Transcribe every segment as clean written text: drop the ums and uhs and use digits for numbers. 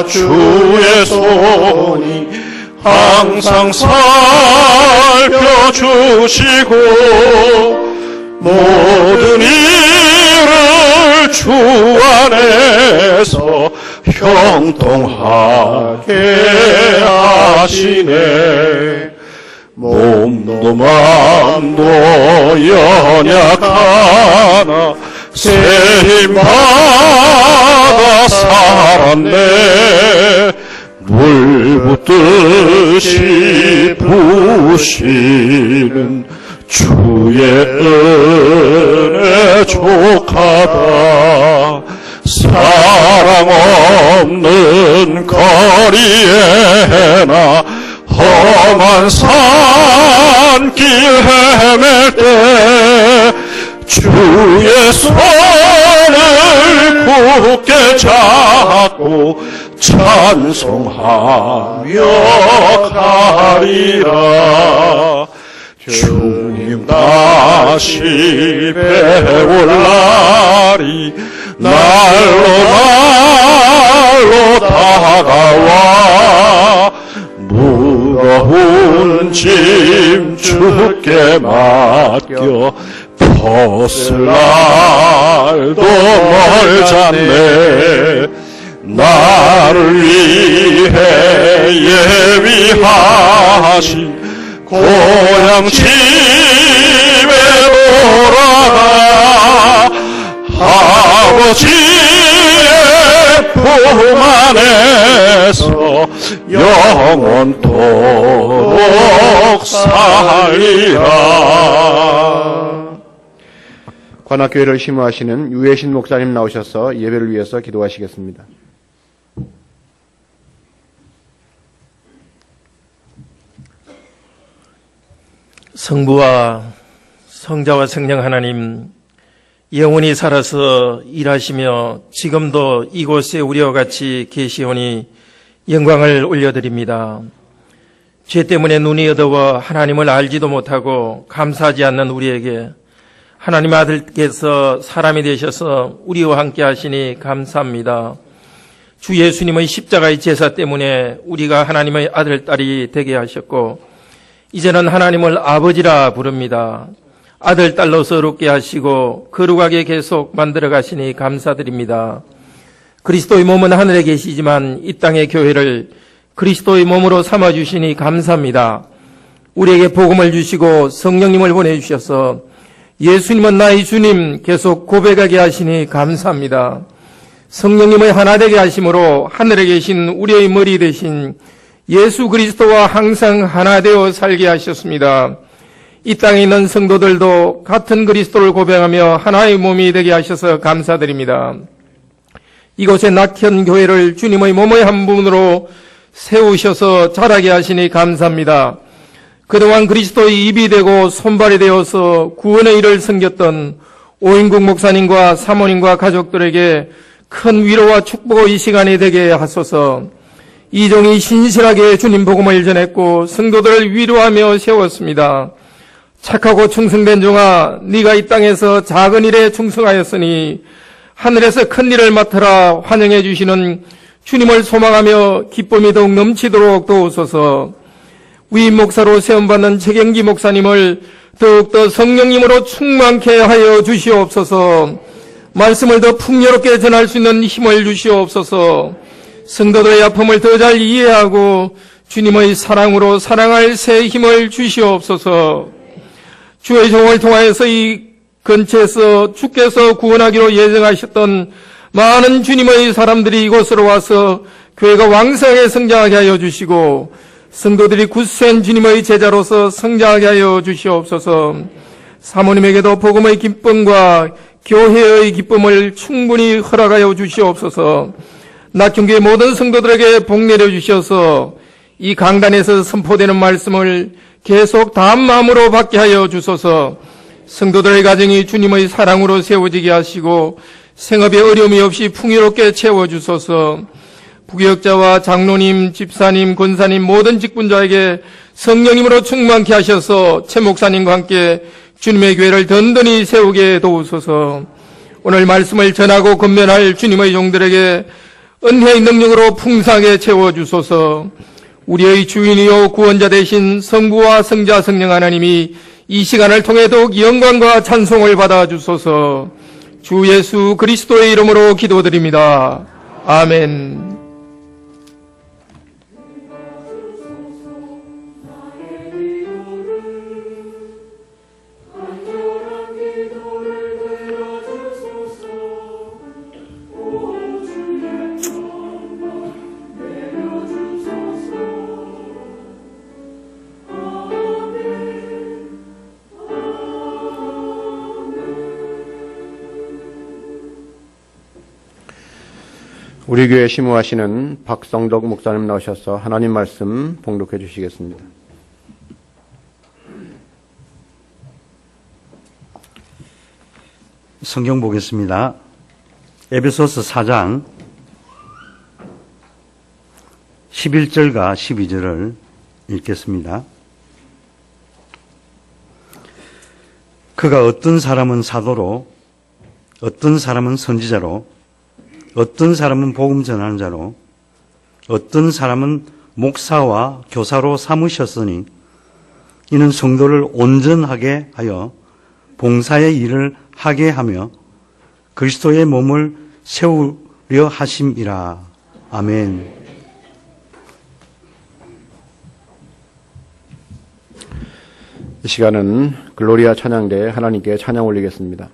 주의 손이 항상 살펴주시고 모든 일을 주 안에서 형통하게 하시네. 몸도 마음도 연약하나 새 힘 받아 살았네. 물 붓듯이 부으시는 주의 은혜 족하다. 사랑 없는 거리에나 험한 산길 헤맬 때 주의 손을 굳게 잡고 찬송하며 가리라. 주님 다시 배울 날이 날로 다가와 무거운 짐 주께 맡겨 벗을 날도 멀잖네. 나를 위해 예비하신 고향 집에 돌아가 아버지의 품 안에서 영원토록 살리라. 관악교회를 심호하시는 유해신 목사님 나오셔서 예배를 위해서 기도하시겠습니다. 성부와 성자와 성령 하나님, 영원히 살아서 일하시며 지금도 이곳에 우리와 같이 계시오니 영광을 올려드립니다. 죄 때문에 눈이 어두워 하나님을 알지도 못하고 감사하지 않는 우리에게 하나님 아들께서 사람이 되셔서 우리와 함께 하시니 감사합니다. 주 예수님의 십자가의 제사 때문에 우리가 하나님의 아들, 딸이 되게 하셨고 이제는 하나님을 아버지라 부릅니다. 아들, 딸로 서럽게 하시고 거룩하게 계속 만들어 가시니 감사드립니다. 그리스도의 몸은 하늘에 계시지만 이 땅의 교회를 그리스도의 몸으로 삼아주시니 감사합니다. 우리에게 복음을 주시고 성령님을 보내주셔서 예수님은 나의 주님 계속 고백하게 하시니 감사합니다. 성령님의 하나 되게 하심으로 하늘에 계신 우리의 머리 되신 예수 그리스도와 항상 하나 되어 살게 하셨습니다. 이 땅에 있는 성도들도 같은 그리스도를 고백하며 하나의 몸이 되게 하셔서 감사드립니다. 이곳의 낙현 교회를 주님의 몸의 한 부분으로 세우셔서 자라게 하시니 감사합니다. 그동안 그리스도의 입이 되고 손발이 되어서 구원의 일을 섬겼던 오인국 목사님과 사모님과 가족들에게 큰 위로와 축복의 이 시간이 되게 하소서. 이종이 신실하게 주님 복음을 전했고 성도들을 위로하며 세웠습니다. 착하고 충성된 종아, 네가 이 땅에서 작은 일에 충성하였으니 하늘에서 큰 일을 맡으라 환영해 주시는 주님을 소망하며 기쁨이 더욱 넘치도록 도우소서. 위임 목사로 세움받는 최경기 목사님을 더욱더 성령님으로 충만케 하여 주시옵소서. 말씀을 더 풍요롭게 전할 수 있는 힘을 주시옵소서. 성도들의 아픔을 더 잘 이해하고 주님의 사랑으로 사랑할 새 힘을 주시옵소서. 주의 종을 통하여서 이 근처에서 주께서 구원하기로 예정하셨던 많은 주님의 사람들이 이곳으로 와서 교회가 왕성하게 성장하게 하여 주시고 성도들이 굳센 주님의 제자로서 성장하게 하여 주시옵소서. 사모님에게도 복음의 기쁨과 교회의 기쁨을 충분히 허락하여 주시옵소서. 낙현교회 모든 성도들에게 복 내려주셔서 이 강단에서 선포되는 말씀을 계속 다한 마음으로 받게 하여 주소서. 성도들의 가정이 주님의 사랑으로 세워지게 하시고 생업에 어려움이 없이 풍요롭게 채워주소서. 부교역자와 장로님, 집사님, 권사님 모든 직분자에게 성령님으로 충만케 하셔서 최 목사님과 함께 주님의 교회를 든든히 세우게 도우소서. 오늘 말씀을 전하고 권면할 주님의 종들에게 은혜의 능력으로 풍성하게 채워주소서. 우리의 주인이요 구원자 되신 성부와 성자 성령 하나님이 이 시간을 통해 더욱 영광과 찬송을 받아주소서. 주 예수 그리스도의 이름으로 기도드립니다. 아멘. 우리 교회 심우하시는 박성덕 목사님 나오셔서 하나님 말씀 봉독해 주시겠습니다. 성경 보겠습니다. 에베소서 4장 11절과 12절을 읽겠습니다. 그가 어떤 사람은 사도로, 어떤 사람은 선지자로, 어떤 사람은 복음 전하는 자로, 어떤 사람은 목사와 교사로 삼으셨으니 이는 성도를 온전하게 하여 봉사의 일을 하게 하며 그리스도의 몸을 세우려 하심이라. 아멘. 이 시간은 글로리아 찬양대에 하나님께 찬양 올리겠습니다.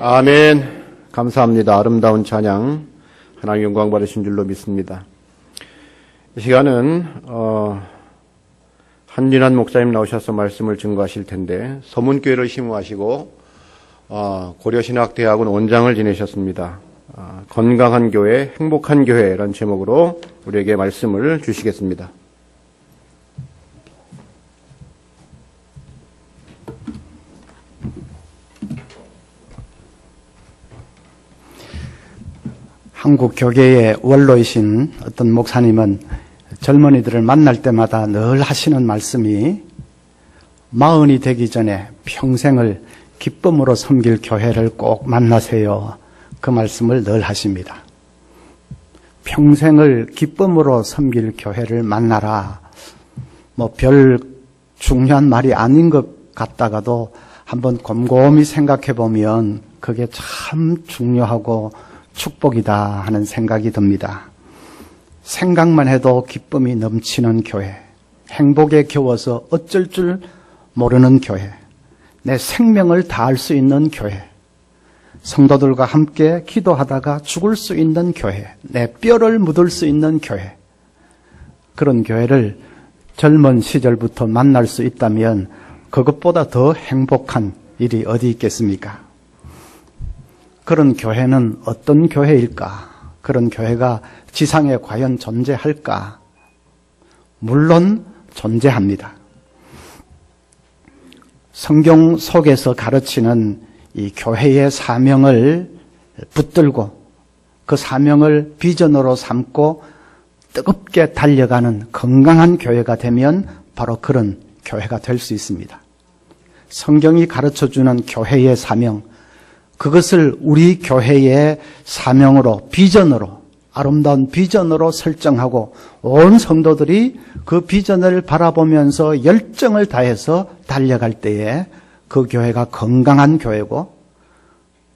아멘. 감사합니다. 아름다운 찬양 하나님 영광 받으신 줄로 믿습니다. 이 시간은 한 한진환 목사님 나오셔서 말씀을 증거하실 텐데 서문교회를 심우하시고 고려신학대학원 원장을 지내셨습니다. 건강한 교회, 행복한 교회라는 제목으로 우리에게 말씀을 주시겠습니다. 한국 교계의 원로이신 어떤 목사님은 젊은이들을 만날 때마다 늘 하시는 말씀이 40이 되기 전에 평생을 기쁨으로 섬길 교회를 꼭 만나세요. 그 말씀을 늘 하십니다. 평생을 기쁨으로 섬길 교회를 만나라. 별 중요한 말이 아닌 것 같다가도 한번 곰곰이 생각해 보면 그게 참 중요하고 축복이다 하는 생각이 듭니다. 생각만 해도 기쁨이 넘치는 교회, 행복에 겨워서 어쩔 줄 모르는 교회, 내 생명을 다할 수 있는 교회, 성도들과 함께 기도하다가 죽을 수 있는 교회, 내 뼈를 묻을 수 있는 교회, 그런 교회를 젊은 시절부터 만날 수 있다면 그것보다 더 행복한 일이 어디 있겠습니까? 그런 교회는 어떤 교회일까? 그런 교회가 지상에 과연 존재할까? 물론 존재합니다. 성경 속에서 가르치는 이 교회의 사명을 붙들고 그 사명을 비전으로 삼고 뜨겁게 달려가는 건강한 교회가 되면 바로 그런 교회가 될 수 있습니다. 성경이 가르쳐주는 교회의 사명, 그것을 우리 교회의 사명으로, 비전으로, 아름다운 비전으로 설정하고 온 성도들이 그 비전을 바라보면서 열정을 다해서 달려갈 때에 그 교회가 건강한 교회고,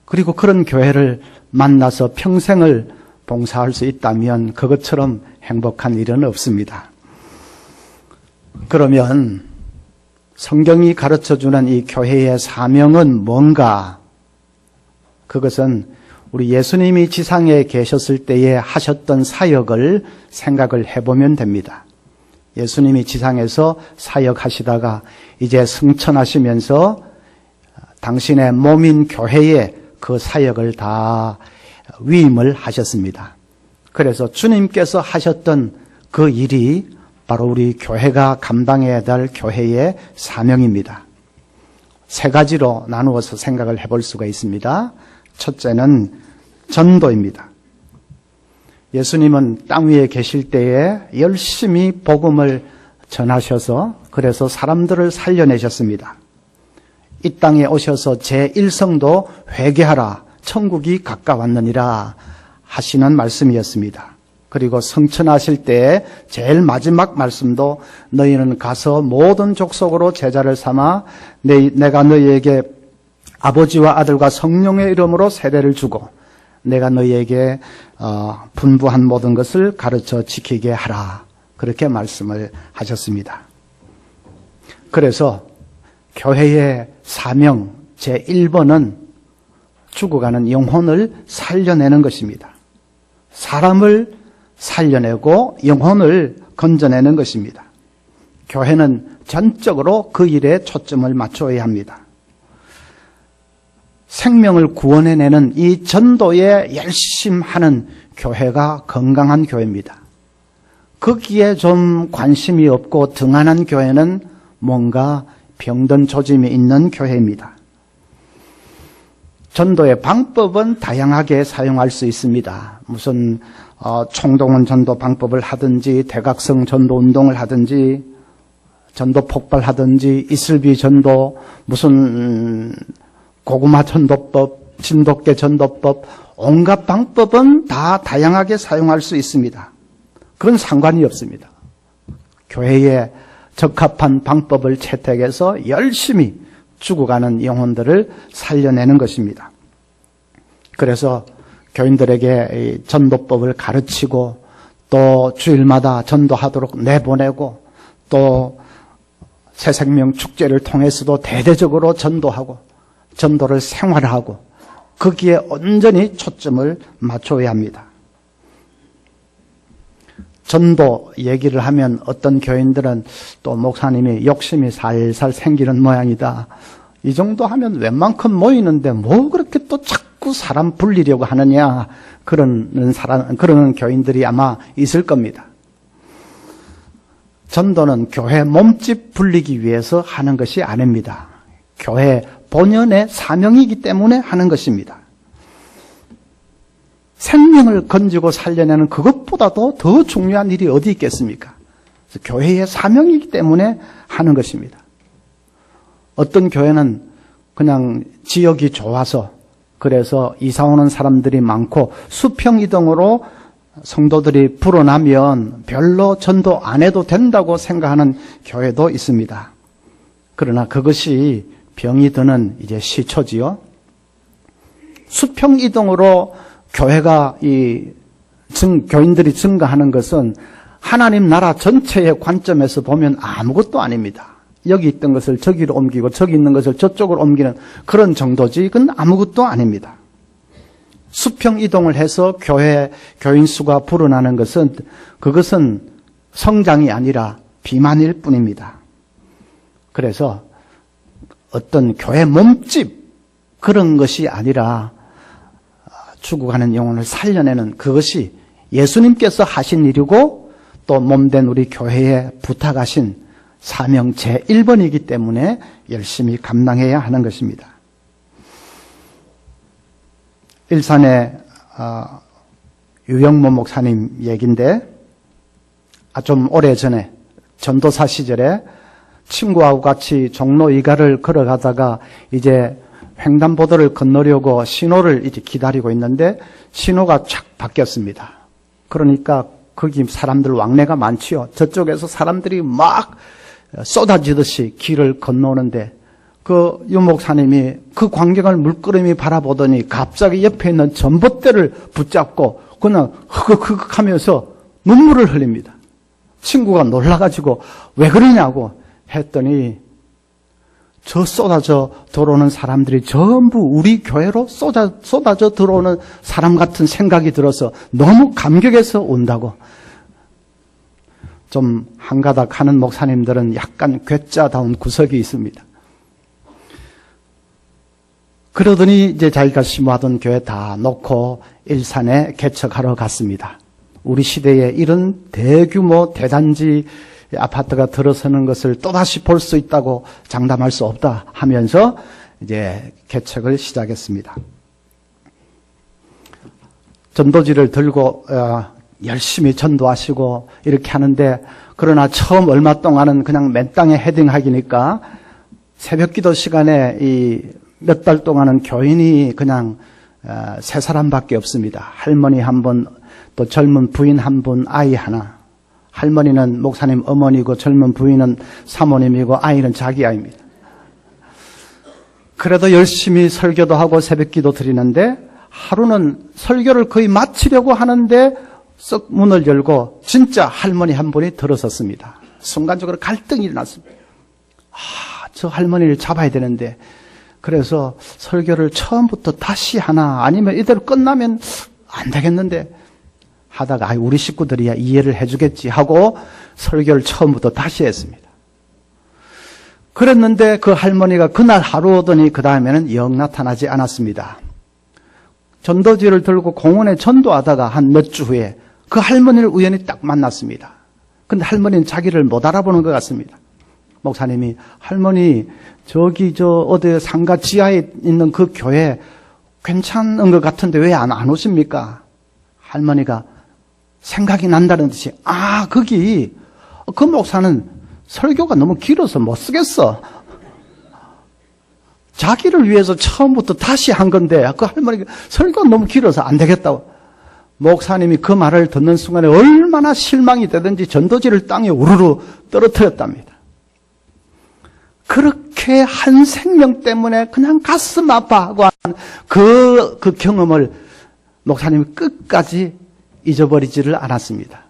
그리고 그런 교회를 만나서 평생을 봉사할 수 있다면 그것처럼 행복한 일은 없습니다. 그러면 성경이 가르쳐주는 이 교회의 사명은 뭔가? 그것은 우리 예수님이 지상에 계셨을 때에 하셨던 사역을 생각을 해보면 됩니다. 예수님이 지상에서 사역하시다가 이제 승천하시면서 당신의 몸인 교회에 그 사역을 다 위임을 하셨습니다. 그래서 주님께서 하셨던 그 일이 바로 우리 교회가 감당해야 될 교회의 사명입니다. 세 가지로 나누어서 생각을 해볼 수가 있습니다. 첫째는 전도입니다. 예수님은 땅 위에 계실 때에 열심히 복음을 전하셔서 그래서 사람들을 살려내셨습니다. 이 땅에 오셔서 제1성도 회개하라, 천국이 가까웠느니라 하시는 말씀이었습니다. 그리고 성천하실 때 제일 마지막 말씀도 너희는 가서 모든 족속으로 제자를 삼아 내가 너희에게 아버지와 아들과 성령의 이름으로 세례를 주고 내가 너희에게 분부한 모든 것을 가르쳐 지키게 하라. 그렇게 말씀을 하셨습니다. 그래서 교회의 사명 제1번은 죽어가는 영혼을 살려내는 것입니다. 사람을 살려내고 영혼을 건져내는 것입니다. 교회는 전적으로 그 일에 초점을 맞춰야 합니다. 생명을 구원해내는 이 전도에 열심하는 교회가 건강한 교회입니다. 거기에 좀 관심이 없고 등한한 교회는 뭔가 병든 조짐이 있는 교회입니다. 전도의 방법은 다양하게 사용할 수 있습니다. 무슨 총동원 전도 방법을 하든지 대각성 전도 운동을 하든지 전도 폭발하든지 이슬비 전도 무슨 고구마 전도법, 진돗개 전도법, 온갖 방법은 다 다양하게 사용할 수 있습니다. 그건 상관이 없습니다. 교회에 적합한 방법을 채택해서 열심히 죽어가는 영혼들을 살려내는 것입니다. 그래서 교인들에게 전도법을 가르치고 또 주일마다 전도하도록 내보내고 또 새생명 축제를 통해서도 대대적으로 전도하고 전도를 생활하고 거기에 온전히 초점을 맞춰야 합니다. 전도 얘기를 하면 어떤 교인들은 또 목사님이 욕심이 살살 생기는 모양이다. 이 정도 하면 웬만큼 모이는데 뭐 그렇게 또 자꾸 사람 불리려고 하느냐. 그런 교인들이 아마 있을 겁니다. 전도는 교회 몸집 불리기 위해서 하는 것이 아닙니다. 교회 본연의 사명이기 때문에 하는 것입니다. 생명을 건지고 살려내는 그것보다도 더 중요한 일이 어디 있겠습니까? 그래서 교회의 사명이기 때문에 하는 것입니다. 어떤 교회는 그냥 지역이 좋아서 그래서 이사 오는 사람들이 많고 수평 이동으로 성도들이 불어나면 별로 전도 안 해도 된다고 생각하는 교회도 있습니다. 그러나 그것이 병이 드는 이제 시초지요. 수평 이동으로 교회가 교인들이 증가하는 것은 하나님 나라 전체의 관점에서 보면 아무것도 아닙니다. 여기 있던 것을 저기로 옮기고 저기 있는 것을 저쪽으로 옮기는 그런 정도지 그건 아무것도 아닙니다. 수평 이동을 해서 교인 수가 불어나는 것은 그것은 성장이 아니라 비만일 뿐입니다. 그래서 어떤 교회 몸집 그런 것이 아니라 죽어가는 영혼을 살려내는 그것이 예수님께서 하신 일이고 또 몸된 우리 교회에 부탁하신 사명 제1번이기 때문에 열심히 감당해야 하는 것입니다. 일산의 유영모 목사님 얘기인데 좀 오래전에 전도사 시절에 친구하고 같이 종로 이가를 걸어가다가 이제 횡단보도를 건너려고 신호를 이제 기다리고 있는데 신호가 착 바뀌었습니다. 그러니까 거기 사람들 왕래가 많지요. 저쪽에서 사람들이 막 쏟아지듯이 길을 건너오는데 그 유목사님이 그 광경을 물끄러미 바라보더니 갑자기 옆에 있는 전봇대를 붙잡고 그냥 흐극흐극 하면서 눈물을 흘립니다. 친구가 놀라가지고 왜 그러냐고 했더니 저 쏟아져 들어오는 사람들이 전부 우리 교회로 쏟아져 들어오는 사람 같은 생각이 들어서 너무 감격해서 온다고. 좀 한가닥 하는 목사님들은 약간 괴짜다운 구석이 있습니다. 그러더니 이제 자기가 심호하던 교회 다 놓고 일산에 개척하러 갔습니다. 우리 시대에 이런 대규모 대단지 아파트가 들어서는 것을 또다시 볼 수 있다고 장담할 수 없다 하면서 이제 개척을 시작했습니다. 전도지를 들고 열심히 전도하시고 이렇게 하는데 그러나 처음 얼마 동안은 그냥 맨 땅에 헤딩하기니까 새벽 기도 시간에 이 몇 달 동안은 교인이 그냥 세 사람밖에 없습니다. 할머니 한 분, 또 젊은 부인 한 분, 아이 하나. 할머니는 목사님 어머니고 젊은 부인은 사모님이고 아이는 자기 아이입니다. 그래도 열심히 설교도 하고 새벽 기도 드리는데 하루는 설교를 거의 마치려고 하는데 썩 문을 열고 진짜 할머니 한 분이 들어섰습니다. 순간적으로 갈등이 일어났습니다. 저 할머니를 잡아야 되는데 그래서 설교를 처음부터 다시 하나 아니면 이대로 끝나면 안 되겠는데 하다가 우리 식구들이야 이해를 해주겠지 하고 설교를 처음부터 다시 했습니다. 그랬는데 그 할머니가 그날 하루 오더니 그 다음에는 영 나타나지 않았습니다. 전도지를 들고 공원에 전도하다가 한 몇 주 후에 그 할머니를 우연히 딱 만났습니다. 근데 할머니는 자기를 못 알아보는 것 같습니다. 목사님이 할머니 저기 어디 상가 지하에 있는 그 교회 괜찮은 것 같은데 왜 안 오십니까? 할머니가 생각이 난다는 듯이 거기 그 목사는 설교가 너무 길어서 못 쓰겠어. 자기를 위해서 처음부터 다시 한 건데 그 할머니가 설교가 너무 길어서 안 되겠다고. 목사님이 그 말을 듣는 순간에 얼마나 실망이 되든지 전도지를 땅에 우르르 떨어뜨렸답니다. 그렇게 한 생명 때문에 그냥 가슴 아파하고 하는 그 경험을 목사님이 끝까지 잊어버리지를 않았습니다.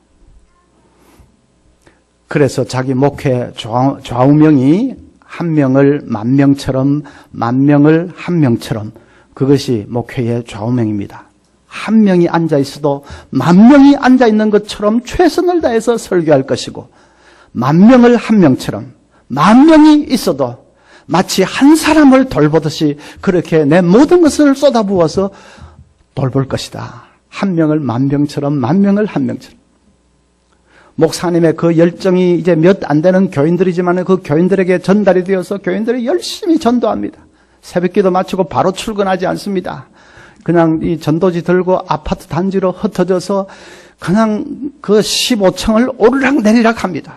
그래서 자기 목회 좌우명이 한 명을 만 명처럼 만 명을 한 명처럼 그것이 목회의 좌우명입니다. 한 명이 앉아 있어도 만 명이 앉아 있는 것처럼 최선을 다해서 설교할 것이고, 만 명을 한 명처럼 만 명이 있어도 마치 한 사람을 돌보듯이 그렇게 내 모든 것을 쏟아부어서 돌볼 것이다. 한 명을 만 명처럼, 만 명을 한 명처럼. 목사님의 그 열정이 이제 몇 안 되는 교인들이지만 그 교인들에게 전달이 되어서 교인들이 열심히 전도합니다. 새벽기도 마치고 바로 출근하지 않습니다. 그냥 이 전도지 들고 아파트 단지로 흩어져서 그냥 그 15층을 오르락 내리락 합니다.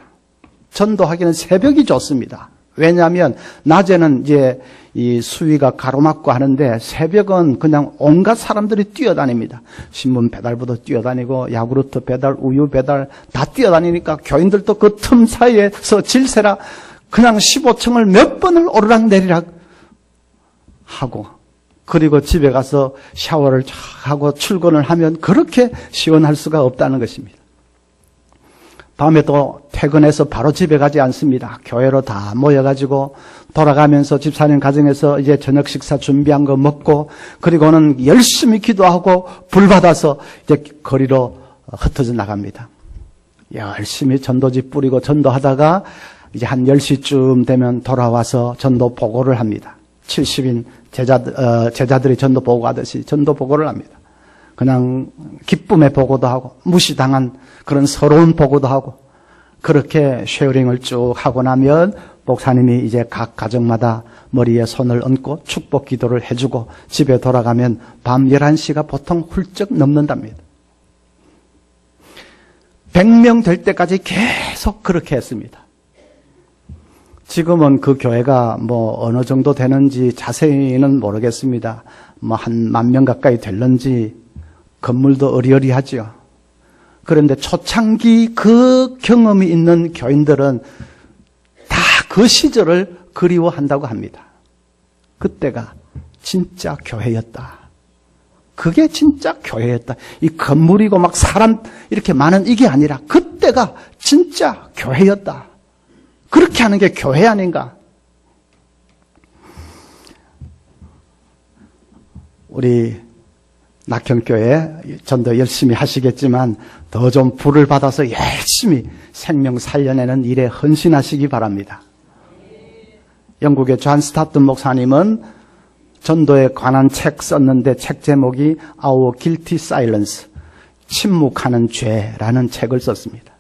전도하기는 새벽이 좋습니다. 왜냐하면 낮에는 이제 이 수위가 가로막고 하는데 새벽은 그냥 온갖 사람들이 뛰어다닙니다. 신문 배달부도 뛰어다니고 야구르트 배달, 우유 배달 다 뛰어다니니까 교인들도 그 틈 사이에서 질세라 그냥 15층을 몇 번을 오르락 내리락 하고, 그리고 집에 가서 샤워를 쫙 하고 출근을 하면 그렇게 시원할 수가 없다는 것입니다. 밤에 또 퇴근해서 바로 집에 가지 않습니다. 교회로 다 모여가지고 돌아가면서 집사님 가정에서 이제 저녁 식사 준비한 거 먹고, 그리고는 열심히 기도하고 불 받아서 이제 거리로 흩어져 나갑니다. 열심히 전도지 뿌리고 전도하다가 이제 한 10시쯤 되면 돌아와서 전도 보고를 합니다. 70인 제자들이 전도 보고하듯이 전도 보고를 합니다. 그냥 기쁨의 보고도 하고 무시당한 그런 서러운 보고도 하고, 그렇게 쉐어링을 쭉 하고 나면 목사님이 이제 각 가정마다 머리에 손을 얹고 축복 기도를 해주고 집에 돌아가면 밤 11시가 보통 훌쩍 넘는답니다. 100명 될 때까지 계속 그렇게 했습니다. 지금은 그 교회가 뭐 어느 정도 되는지 자세히는 모르겠습니다. 뭐 한 10,000명 가까이 될는지 건물도 어리어리하죠. 그런데 초창기 그 경험이 있는 교인들은 다 그 시절을 그리워한다고 합니다. 그때가 진짜 교회였다. 그게 진짜 교회였다. 이 건물이고 막 사람 이렇게 많은 이게 아니라 그때가 진짜 교회였다. 그렇게 하는 게 교회 아닌가? 우리 낙현교회 전도 열심히 하시겠지만 더 좀 불을 받아서 열심히 생명 살려내는 일에 헌신하시기 바랍니다. 영국의 존 스타튼 목사님은 전도에 관한 책 썼는데 책 제목이 Our Guilty Silence, 침묵하는 죄라는 책을 썼습니다.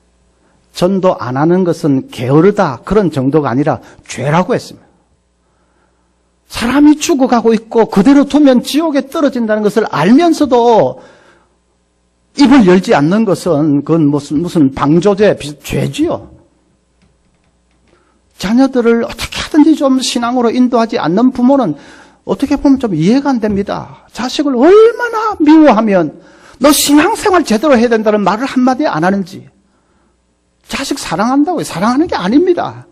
전도 안 하는 것은 게으르다 그런 정도가 아니라 죄라고 했습니다. 사람이 죽어가고 있고 그대로 두면 지옥에 떨어진다는 것을 알면서도 입을 열지 않는 것은 그건 무슨 방조죄, 죄지요. 자녀들을 어떻게 하든지 좀 신앙으로 인도하지 않는 부모는 어떻게 보면 좀 이해가 안 됩니다. 자식을 얼마나 미워하면 너 신앙생활 제대로 해야 된다는 말을 한마디 안 하는지. 자식 사랑한다고요. 사랑하는 게 아닙니다.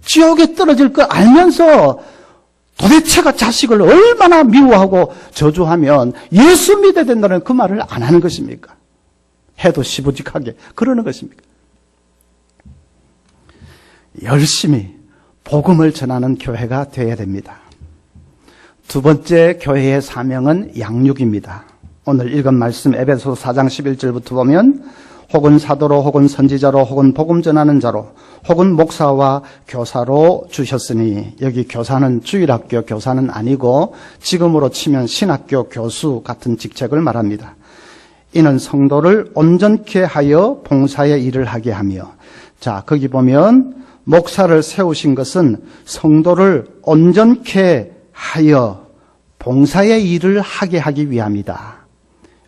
지옥에 떨어질 걸 알면서 도대체가 자식을 얼마나 미워하고 저주하면 예수 믿어야 된다는 그 말을 안 하는 것입니까? 해도 시부직하게 그러는 것입니까? 열심히 복음을 전하는 교회가 되어야 됩니다. 두 번째 교회의 사명은 양육입니다. 오늘 읽은 말씀 에베소서 4장 11절부터 보면 혹은 사도로 혹은 선지자로 혹은 복음 전하는 자로 혹은 목사와 교사로 주셨으니, 여기 교사는 주일학교 교사는 아니고 지금으로 치면 신학교 교수 같은 직책을 말합니다. 이는 성도를 온전케 하여 봉사의 일을 하게 하며, 자 거기 보면 목사를 세우신 것은 성도를 온전케 하여 봉사의 일을 하게 하기 위함이다.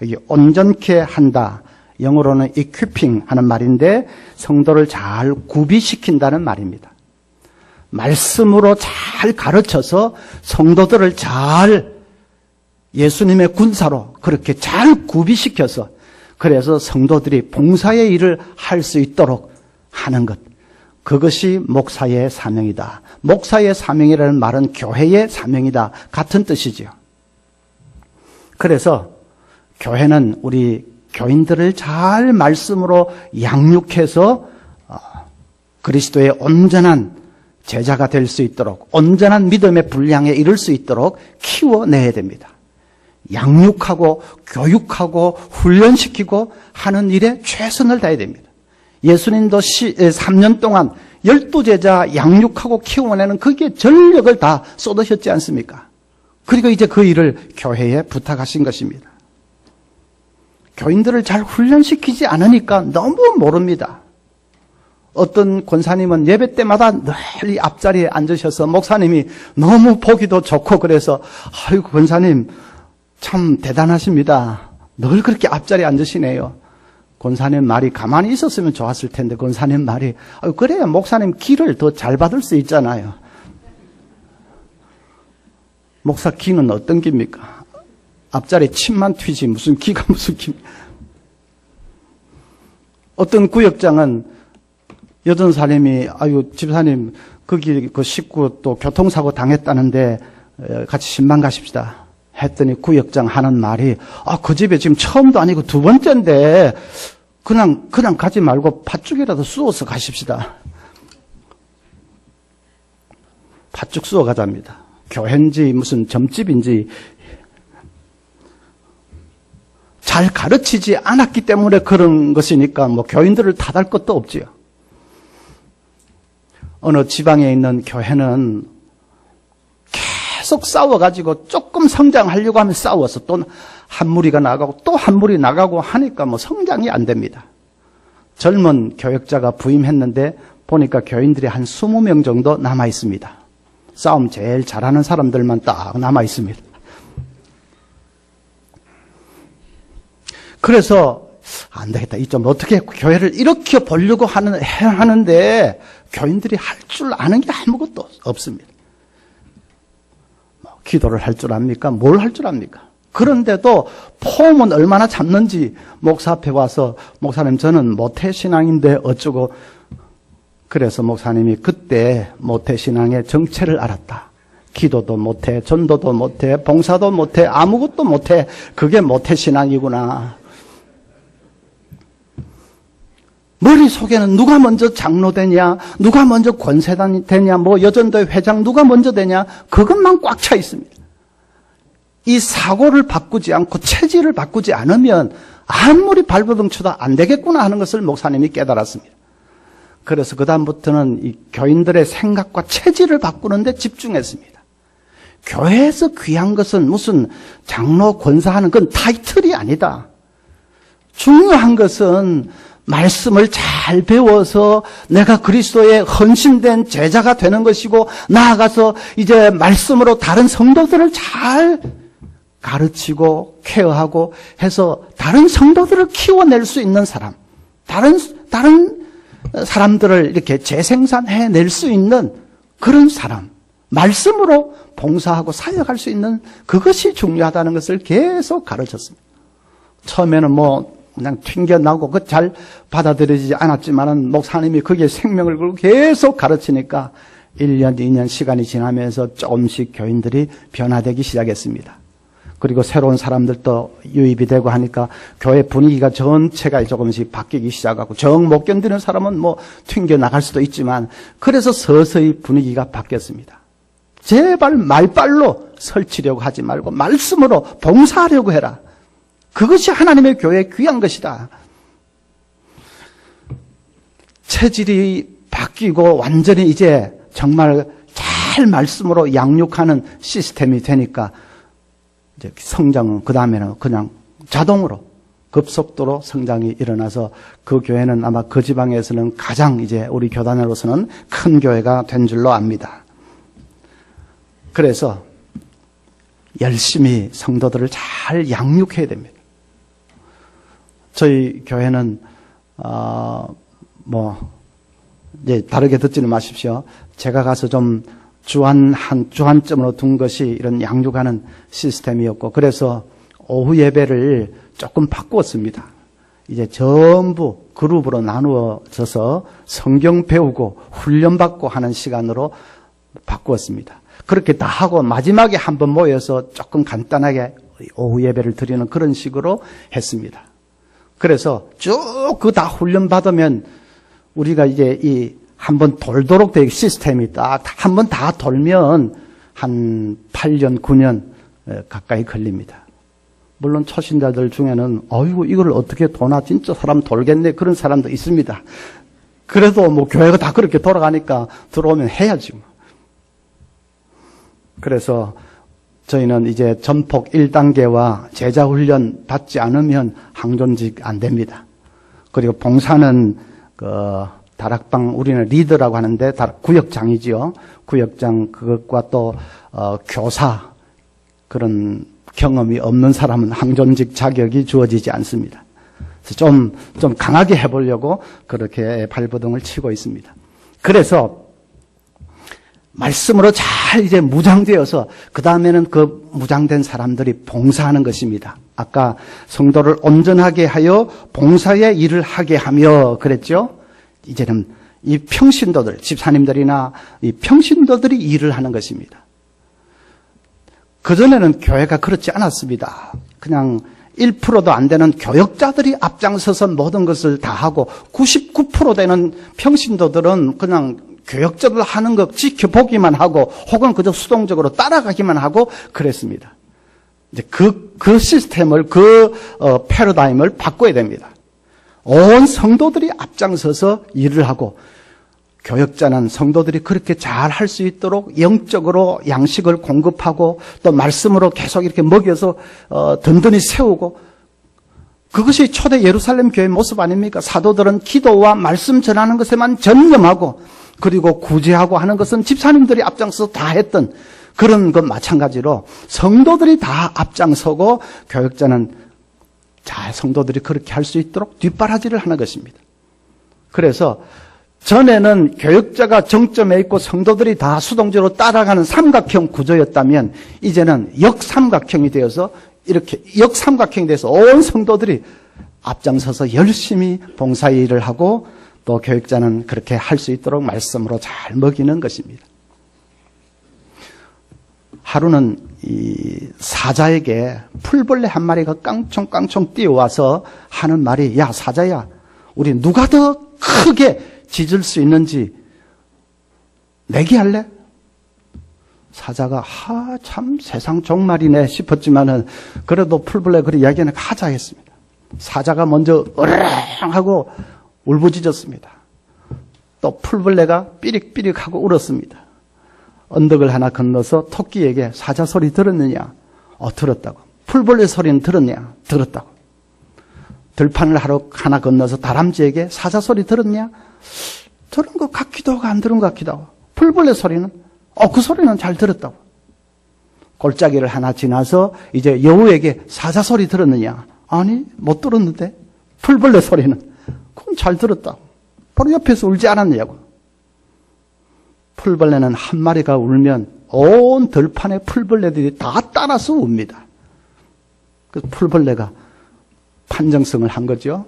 여기 온전케 한다, 영어로는 equipping 하는 말인데 성도를 잘 구비시킨다는 말입니다. 말씀으로 잘 가르쳐서 성도들을 잘 예수님의 군사로 그렇게 잘 구비시켜서, 그래서 성도들이 봉사의 일을 할 수 있도록 하는 것, 그것이 목사의 사명이다. 목사의 사명이라는 말은 교회의 사명이다 같은 뜻이지요. 그래서 교회는 우리 교인들을 잘 말씀으로 양육해서 그리스도의 온전한 제자가 될 수 있도록, 온전한 믿음의 분량에 이를 수 있도록 키워내야 됩니다. 양육하고 교육하고 훈련시키고 하는 일에 최선을 다해야 됩니다. 예수님도 3년 동안 12제자 양육하고 키워내는 거기에 전력을 다 쏟으셨지 않습니까? 그리고 이제 그 일을 교회에 부탁하신 것입니다. 교인들을 잘 훈련시키지 않으니까 너무 모릅니다. 어떤 권사님은 예배 때마다 늘 이 앞자리에 앉으셔서 목사님이 너무 보기도 좋고 그래서 아이고 권사님 참 대단하십니다. 늘 그렇게 앞자리에 앉으시네요. 권사님 말이 가만히 있었으면 좋았을 텐데 권사님 말이 그래야 목사님 기를 더 잘 받을 수 있잖아요. 목사 기는 어떤 기입니까? 앞자리에 침만 튀지 무슨 기가 무슨 기입니까? 어떤 구역장은 여든 사람이 아유 집사님 거기 그 식구 또 교통사고 당했다는데 같이 신방 가십시다 했더니 구역장 하는 말이 그 집에 지금 처음도 아니고 두 번째인데 그냥 가지 말고 팥죽이라도 쑤어서 가십시다. 팥죽 쑤어 가자입니다. 교회인지 무슨 점집인지 잘 가르치지 않았기 때문에 그런 것이니까 뭐 교인들을 탓할 것도 없지요. 어느 지방에 있는 교회는 계속 싸워가지고 조금 성장하려고 하면 싸워서 또 한 무리가 나가고 또 한 무리 나가고 하니까 뭐 성장이 안 됩니다. 젊은 교역자가 부임했는데 보니까 교인들이 한 20명 정도 남아 있습니다. 싸움 제일 잘하는 사람들만 딱 남아 있습니다. 그래서 안 되겠다. 이 좀 어떻게 교회를 이렇게 보려고 하는데 교인들이 할 줄 아는 게 아무것도 없습니다. 기도를 할 줄 압니까? 뭘 할 줄 압니까? 그런데도 폼은 얼마나 잡는지 목사 앞에 와서 목사님 저는 모태신앙인데 어쩌고 그래서 목사님이 그때 모태신앙의 정체를 알았다. 기도도 못해, 전도도 못해, 봉사도 못해, 아무것도 못해. 그게 모태신앙이구나. 머릿속에는 누가 먼저 장로 되냐, 누가 먼저 권세단 되냐, 뭐 여전도회 회장 누가 먼저 되냐, 그것만 꽉 차 있습니다. 이 사고를 바꾸지 않고 체질을 바꾸지 않으면 아무리 발버둥 쳐도 안 되겠구나 하는 것을 목사님이 깨달았습니다. 그래서 그다음부터는 이 교인들의 생각과 체질을 바꾸는 데 집중했습니다. 교회에서 귀한 것은 무슨 장로 권사하는 건 타이틀이 아니다. 중요한 것은 말씀을 잘 배워서 내가 그리스도의 헌신된 제자가 되는 것이고 나아가서 이제 말씀으로 다른 성도들을 잘 가르치고 케어하고 해서 다른 성도들을 키워낼 수 있는 사람, 다른 사람들을 이렇게 재생산해낼 수 있는 그런 사람, 말씀으로 봉사하고 사역할 수 있는 그것이 중요하다는 것을 계속 가르쳤습니다. 처음에는 그냥 튕겨나고 그 잘 받아들이지 않았지만은 목사님이 거기에 생명을 걸고 계속 가르치니까 1년, 2년 시간이 지나면서 조금씩 교인들이 변화되기 시작했습니다. 그리고 새로운 사람들도 유입이 되고 하니까 교회 분위기가 전체가 조금씩 바뀌기 시작하고 정 못 견디는 사람은 튕겨나갈 수도 있지만 그래서 서서히 분위기가 바뀌었습니다. 제발 말빨로 설치려고 하지 말고 말씀으로 봉사하려고 해라. 그것이 하나님의 교회의 귀한 것이다. 체질이 바뀌고 완전히 이제 정말 잘 말씀으로 양육하는 시스템이 되니까 이제 성장은 그 다음에는 그냥 자동으로 급속도로 성장이 일어나서 그 교회는 아마 그 지방에서는 가장 이제 우리 교단으로서는 큰 교회가 된 줄로 압니다. 그래서 열심히 성도들을 잘 양육해야 됩니다. 저희 교회는 이제 다르게 듣지는 마십시오. 제가 가서 좀 주안점으로 둔 것이 이런 양육하는 시스템이었고 그래서 오후 예배를 조금 바꾸었습니다. 이제 전부 그룹으로 나누어져서 성경 배우고 훈련받고 하는 시간으로 바꾸었습니다. 그렇게 다 하고 마지막에 한번 모여서 조금 간단하게 오후 예배를 드리는 그런 식으로 했습니다. 그래서 쭉 그 다 훈련받으면 우리가 이제 한번 돌도록 된 시스템이 딱 한번 다 돌면 한 8년, 9년 가까이 걸립니다. 물론 초신자들 중에는 어이구 이걸 어떻게 도나 진짜 사람 돌겠네 그런 사람도 있습니다. 그래도 뭐 교회가 다 그렇게 돌아가니까 들어오면 해야지. 그래서 저희는 이제 전폭 1단계와 제자훈련 받지 않으면 항존직 안 됩니다. 그리고 봉사는 다락방 우리는 리더라고 하는데 구역장이지요. 구역장 그것과 또 교사 그런 경험이 없는 사람은 항존직 자격이 주어지지 않습니다. 그래서 좀 강하게 해보려고 그렇게 발버둥을 치고 있습니다. 그래서 말씀으로 잘 이제 무장되어서 그 다음에는 그 무장된 사람들이 봉사하는 것입니다. 아까 성도를 온전하게 하여 봉사의 일을 하게 하며 그랬죠. 이제는 이 평신도들, 집사님들이나 이 평신도들이 일을 하는 것입니다. 그전에는 교회가 그렇지 않았습니다. 그냥 1%도 안 되는 교역자들이 앞장서서 모든 것을 다 하고 99% 되는 평신도들은 그냥 교역자들 하는 거 지켜보기만 하고 혹은 그저 수동적으로 따라가기만 하고 그랬습니다. 이제 그 시스템을 패러다임을 바꿔야 됩니다. 온 성도들이 앞장서서 일을 하고 교역자는 성도들이 그렇게 잘 할 수 있도록 영적으로 양식을 공급하고 또 말씀으로 계속 이렇게 먹여서 든든히 세우고 그것이 초대 예루살렘 교회의 모습 아닙니까? 사도들은 기도와 말씀 전하는 것에만 전념하고 그리고 구제하고 하는 것은 집사님들이 앞장서서 다 했던 그런 것 마찬가지로 성도들이 다 앞장서고 교역자는 잘 성도들이 그렇게 할 수 있도록 뒷바라지를 하는 것입니다. 그래서 전에는 교역자가 정점에 있고 성도들이 다 수동적으로 따라가는 삼각형 구조였다면 이제는 역삼각형이 되어서 이렇게 역삼각형이 돼서 온 성도들이 앞장서서 열심히 봉사의 일을 하고 또 교역자는 그렇게 할 수 있도록 말씀으로 잘 먹이는 것입니다. 하루는 이 사자에게 풀벌레 한 마리가 깡총깡총 뛰어와서 하는 말이 야 사자야 우리 누가 더 크게 짖을 수 있는지 내기할래? 사자가 참 세상 종말이네 싶었지만은 그래도 풀벌레 그리 이야기는 하자 했습니다. 사자가 먼저 으르렁하고 울부짖었습니다. 또 풀벌레가 삐릭삐릭하고 울었습니다. 언덕을 하나 건너서 토끼에게 사자 소리 들었느냐? 들었다고. 풀벌레 소리는 들었냐? 들었다고. 들판을 하나 건너서 다람쥐에게 사자 소리 들었냐? 들은 것 같기도 하고 안 들은 것 같기도 하고. 풀벌레 소리는? 그 소리는 잘 들었다고. 골짜기를 하나 지나서 이제 여우에게 사자 소리 들었느냐? 아니, 못 들었는데. 풀벌레 소리는? 그건 잘 들었다고. 바로 옆에서 울지 않았냐고. 풀벌레는 한 마리가 울면 온 들판의 풀벌레들이 다 따라서 웁니다. 그 풀벌레가 판정성을 한 거죠.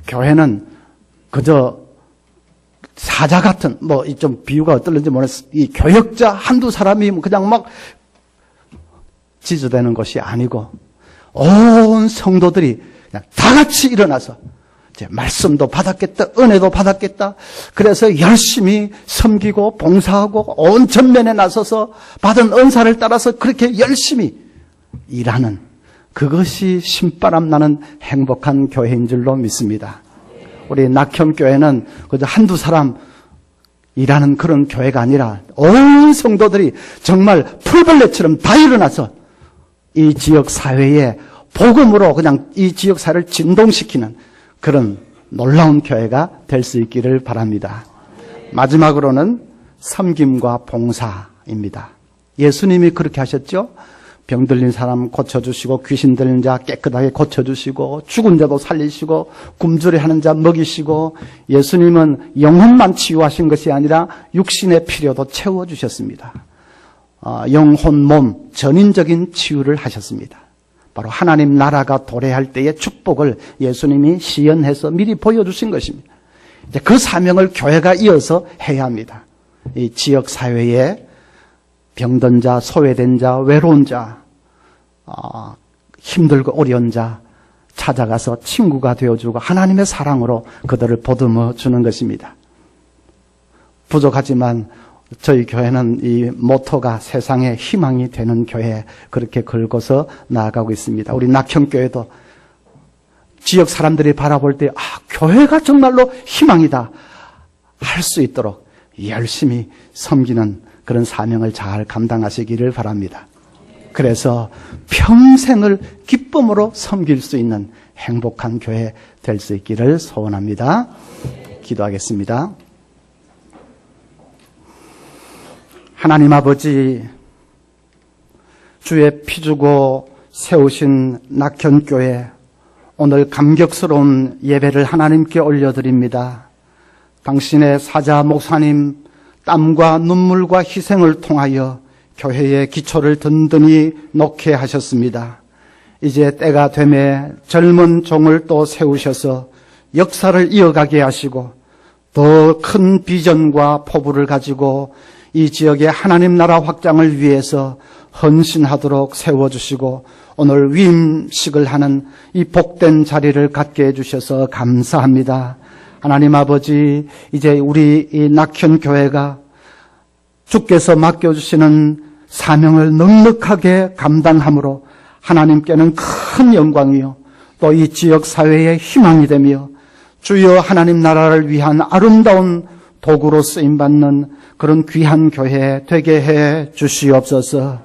교회는 그저 사자 같은 좀 비유가 어떨는지 모르겠어요. 이 교역자 한두 사람이 그냥 막 지저대는 것이 아니고 온 성도들이 그냥 다 같이 일어나서 이제 말씀도 받았겠다, 은혜도 받았겠다. 그래서 열심히 섬기고 봉사하고 온 전면에 나서서 받은 은사를 따라서 그렇게 열심히 일하는 그것이 신바람 나는 행복한 교회인 줄로 믿습니다. 우리 낙현교회는 그저 한두 사람 일하는 그런 교회가 아니라 온 성도들이 정말 풀벌레처럼 다 일어나서 이 지역 사회에 복음으로 그냥 이 지역 사회를 진동시키는 그런 놀라운 교회가 될 수 있기를 바랍니다. 마지막으로는 섬김과 봉사입니다. 예수님이 그렇게 하셨죠? 병 들린 사람 고쳐주시고 귀신 들린 자 깨끗하게 고쳐주시고 죽은 자도 살리시고 굶주려 하는 자 먹이시고 예수님은 영혼만 치유하신 것이 아니라 육신의 필요도 채워주셨습니다. 영혼, 몸, 전인적인 치유를 하셨습니다. 바로 하나님 나라가 도래할 때의 축복을 예수님이 시연해서 미리 보여주신 것입니다. 이제 그 사명을 교회가 이어서 해야 합니다. 이 지역 사회에 병든 자, 소외된 자, 외로운 자, 힘들고 어려운 자 찾아가서 친구가 되어주고 하나님의 사랑으로 그들을 보듬어 주는 것입니다. 부족하지만 저희 교회는 이 모토가 세상에 희망이 되는 교회, 그렇게 걸고서 나아가고 있습니다. 우리 낙현교회도 지역 사람들이 바라볼 때 교회가 정말로 희망이다 할 수 있도록 열심히 섬기는 그런 사명을 잘 감당하시기를 바랍니다. 그래서 평생을 기쁨으로 섬길 수 있는 행복한 교회 될 수 있기를 소원합니다. 기도하겠습니다. 하나님 아버지, 주의 피 주고 세우신 낙현교회, 오늘 감격스러운 예배를 하나님께 올려드립니다. 당신의 사자 목사님 땀과 눈물과 희생을 통하여 교회의 기초를 든든히 놓게 하셨습니다. 이제 때가 되매 젊은 종을 또 세우셔서 역사를 이어가게 하시고 더 큰 비전과 포부를 가지고 이 지역의 하나님 나라 확장을 위해서 헌신하도록 세워주시고 오늘 위임식을 하는 이 복된 자리를 갖게 해주셔서 감사합니다. 하나님 아버지, 이제 우리 이 낙현교회가 주께서 맡겨주시는 사명을 넉넉하게 감당함으로 하나님께는 큰 영광이요 또 이 지역 사회의 희망이 되며 주여 하나님 나라를 위한 아름다운 도구로 쓰임받는 그런 귀한 교회 되게 해 주시옵소서.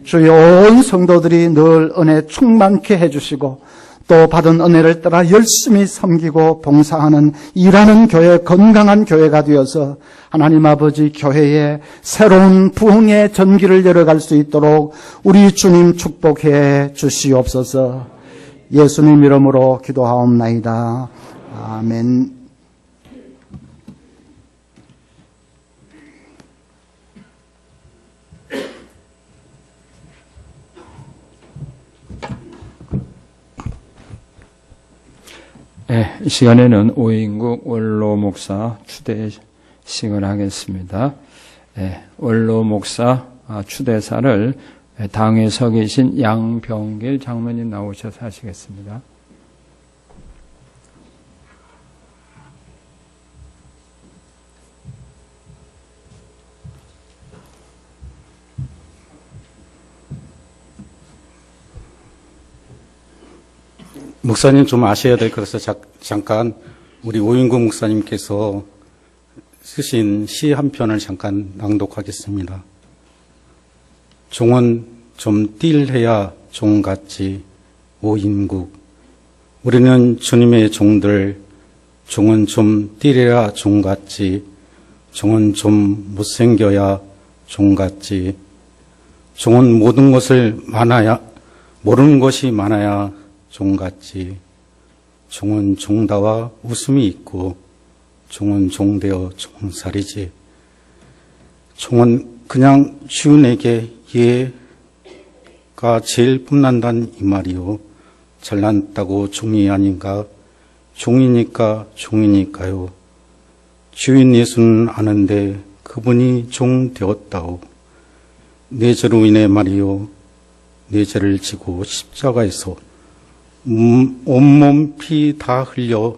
주여 온 성도들이 늘 은혜 충만케 해주시고 또 받은 은혜를 따라 열심히 섬기고 봉사하는 일하는 교회, 건강한 교회가 되어서 하나님 아버지 교회에 새로운 부흥의 전기를 열어갈 수 있도록 우리 주님 축복해 주시옵소서. 예수님 이름으로 기도하옵나이다. 아멘. 네, 이 시간에는 오인국 원로 목사 추대식을 하겠습니다. 네, 원로 목사 추대사를 당에 서 계신 양병길 장로님 나오셔서 하시겠습니다. 목사님 좀 아셔야 될 것에서 잠깐 우리 오인구 목사님께서 쓰신 시 한 편을 잠깐 낭독하겠습니다. 종은 좀 뛸해야 종같지 오인국. 우리는 주님의 종들, 종은 좀 뛸해야 종같지, 종은 좀 못생겨야 종같지, 종은 모든 것을 모르는 것이 많아야 종같지. 종은 종다와 웃음이 있고 종은 종되어 종살이지. 종은 그냥 주인에게 예가 제일 뿜난다는 이 말이요. 잘났다고 종이 아닌가? 종이니까 종이니까요. 주인 예수는 아는데 그분이 종 되었다오. 내 죄로 인해 말이요. 내 죄를 지고 십자가에서 온몸 피 다 흘려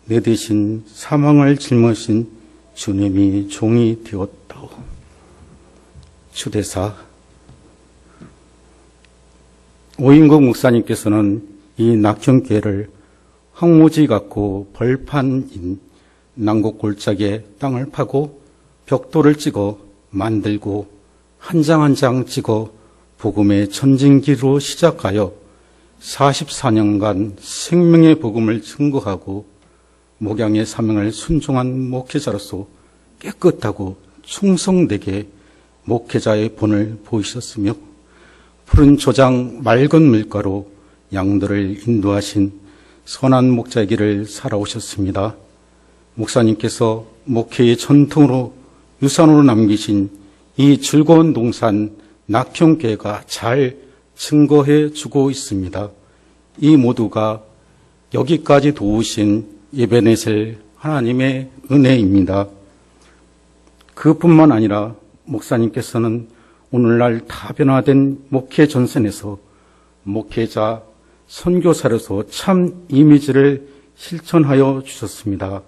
내 대신 사망을 짊어진 주님이 종이 되었다오. 추대사 오인국 목사님께서는 이 낙현교회를 황무지 같고 벌판인 난곡골짜기에 땅을 파고 벽돌을 찍어 만들고 한 장 한 장 찍어 복음의 전진기로 시작하여 44년간 생명의 복음을 증거하고 목양의 사명을 순종한 목회자로서 깨끗하고 충성되게 목회자의 본을 보이셨으며 푸른 조장 맑은 물가로 양들을 인도하신 선한 목자의 길을 살아오셨습니다. 목사님께서 목회의 전통으로 유산으로 남기신 이 즐거운 동산 낙현교회가 잘 증거해 주고 있습니다. 이 모두가 여기까지 도우신 예배넷을 하나님의 은혜입니다. 그뿐만 아니라 목사님께서는 오늘날 다변화된 목회 전선에서 목회자, 선교사로서 참 이미지를 실천하여 주셨습니다.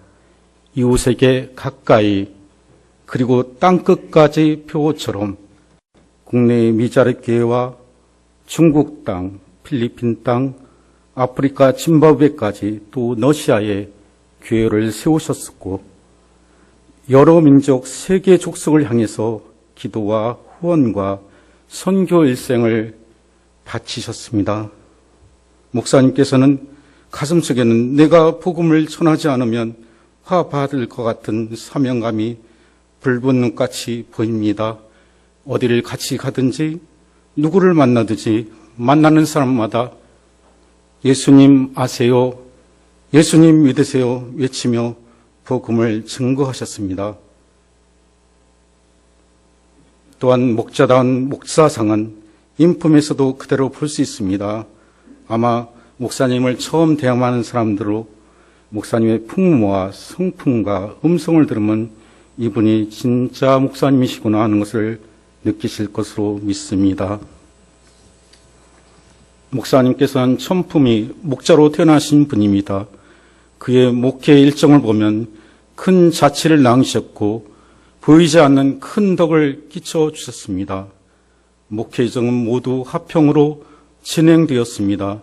이웃에게 가까이 그리고 땅끝까지 표처럼 국내의 미자립교회와 중국 땅, 필리핀 땅, 아프리카 짐바브웨까지 또 러시아에 교회를 세우셨었고 여러 민족 세계 족속을 향해서 기도와 후원과 선교 일생을 바치셨습니다. 목사님께서는 가슴속에는 내가 복음을 전하지 않으면 화받을 것 같은 사명감이 붉은 눈같이 보입니다. 어디를 같이 가든지 누구를 만나든지 만나는 사람마다 예수님 아세요? 예수님 믿으세요? 외치며 복음을 증거하셨습니다. 또한 목자다운 목사상은 인품에서도 그대로 볼 수 있습니다. 아마 목사님을 처음 대항하는 사람들로 목사님의 풍모와 성품과 음성을 들으면 이분이 진짜 목사님이시구나 하는 것을 느끼실 것으로 믿습니다. 목사님께서는 천품이 목자로 태어나신 분입니다. 그의 목회 일정을 보면 큰 자치를 낳으셨고 보이지 않는 큰 덕을 끼쳐 주셨습니다. 목회 일정은 모두 화평으로 진행되었습니다.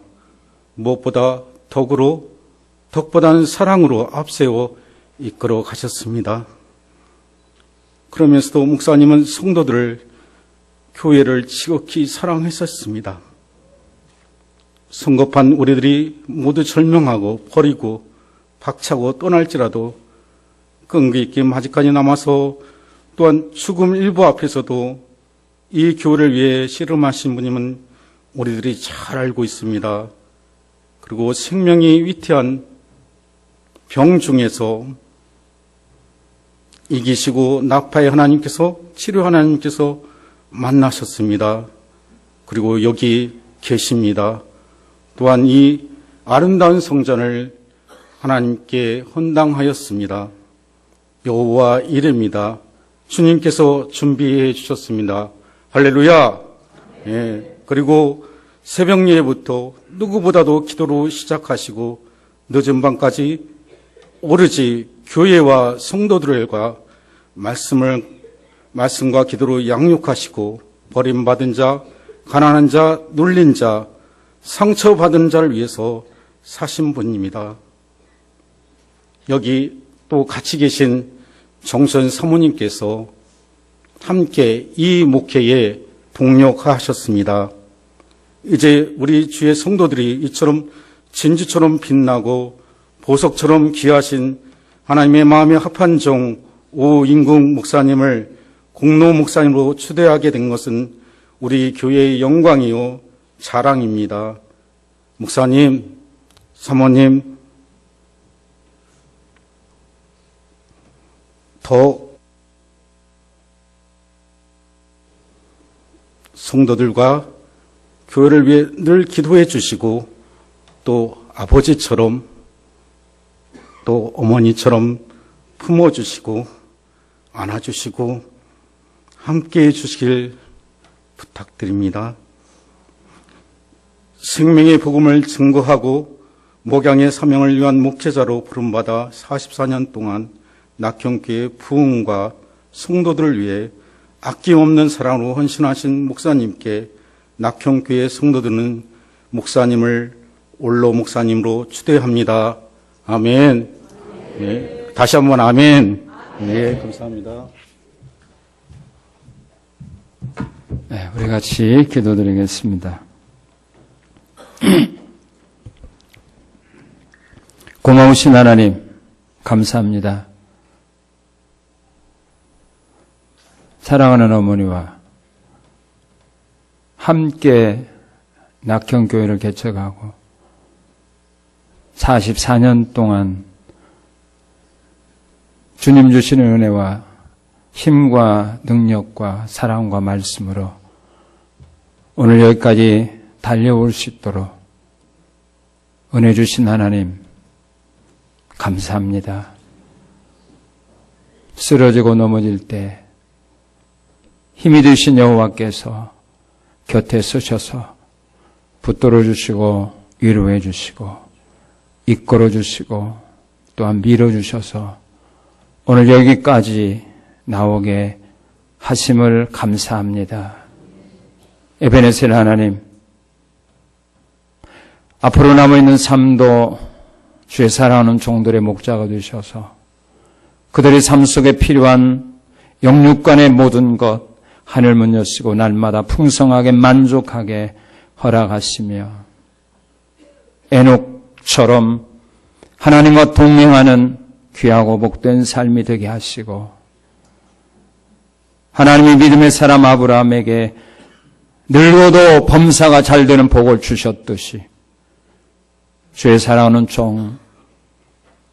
무엇보다 덕보다는 사랑으로 앞세워 이끌어 가셨습니다. 그러면서도 목사님은 성도들을, 교회를 지극히 사랑했었습니다. 성급한 우리들이 모두 절명하고 버리고 박차고 떠날지라도 끈기 있게 아직까지 남아서 또한 죽음 일부 앞에서도 이 교회를 위해 씨름하신 분임은 우리들이 잘 알고 있습니다. 그리고 생명이 위태한 병 중에서 이기시고 나파의 하나님께서, 치료 하나님께서 만나셨습니다. 그리고 여기 계십니다. 또한 이 아름다운 성전을 하나님께 헌당하였습니다. 여호와 이레입니다. 주님께서 준비해 주셨습니다. 할렐루야. 예. 그리고 새벽 예부터 누구보다도 기도로 시작하시고 늦은 밤까지 오로지 교회와 성도들과 말씀과 기도로 양육하시고 버림받은 자, 가난한 자, 눌린 자, 상처받은 자를 위해서 사신 분입니다. 여기 또 같이 계신 정선 사모님께서 함께 이 목회에 동력하셨습니다. 이제 우리 주의 성도들이 이처럼 진주처럼 빛나고 보석처럼 귀하신 하나님의 마음에 합한 종 오인국 목사님을 공로 목사님으로 추대하게 된 것은 우리 교회의 영광이요 자랑입니다. 목사님, 사모님, 더 성도들과 교회를 위해 늘 기도해 주시고 또 아버지처럼 또 어머니처럼 품어주시고 안아주시고 함께해 주시길 부탁드립니다. 생명의 복음을 증거하고 목양의 사명을 위한 목회자로 부름받아 44년 동안 낙형교회 부흥과 성도들을 위해 아낌없는 사랑으로 헌신하신 목사님께 낙형교회 성도들은 목사님을 올로 목사님으로 추대합니다. 아멘. 네, 다시 한번 아멘. 네, 감사합니다. 네, 우리 같이 기도드리겠습니다. 고마우신 하나님, 감사합니다. 사랑하는 어머니와 함께 낙형교회를 개척하고 44년 동안 주님 주시는 은혜와 힘과 능력과 사랑과 말씀으로 오늘 여기까지 달려올 수 있도록 은혜 주신 하나님 감사합니다. 쓰러지고 넘어질 때 힘이 되신 여호와께서 곁에 서셔서 붙들어 주시고 위로해 주시고 이끌어 주시고 또한 밀어 주셔서 오늘 여기까지 나오게 하심을 감사합니다. 에베네셀 하나님, 앞으로 남아있는 삶도 주의 사랑하는 종들의 목자가 되셔서 그들의 삶 속에 필요한 영육간의 모든 것 하늘문 여시고 날마다 풍성하게 만족하게 허락하시며 에녹처럼 하나님과 동행하는 귀하고 복된 삶이 되게 하시고 하나님이 믿음의 사람 아브라함에게 늙어도 범사가 잘 되는 복을 주셨듯이 주의 사랑하는 종,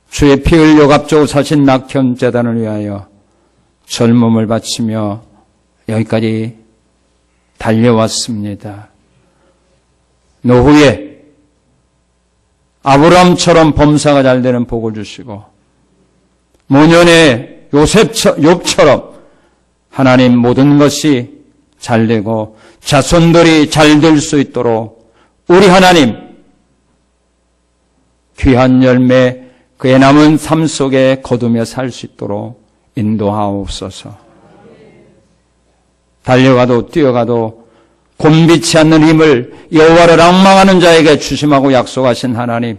주의 피 흘려 값주고 사신 낙현 제단을 위하여 젊음을 바치며 여기까지 달려왔습니다. 노후에 아브라함처럼 범사가 잘 되는 복을 주시고 모년에 욥처럼 하나님 모든 것이 잘 되고 자손들이 잘 될 수 있도록 우리 하나님 귀한 열매 그의 남은 삶 속에 거두며 살 수 있도록 인도하옵소서. 달려가도 뛰어가도 곤비치 않는 힘을 여호와를 앙망하는 자에게 주심하고 약속하신 하나님,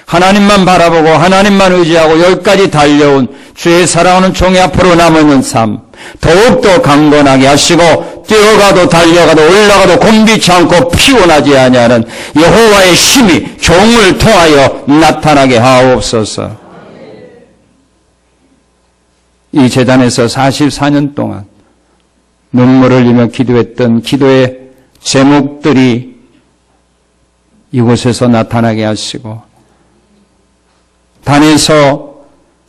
하나님만 바라보고 하나님만 의지하고 여기까지 달려온 주의 사랑하는 종의 앞으로 남은 삶 더욱더 강건하게 하시고 뛰어가도 달려가도 올라가도 곤비치 않고 피곤하지 아니하는 여호와의 힘이 종을 통하여 나타나게 하옵소서. 이 제단에서 44년 동안 눈물을 흘리며 기도했던 기도의 제목들이 이곳에서 나타나게 하시고 단에서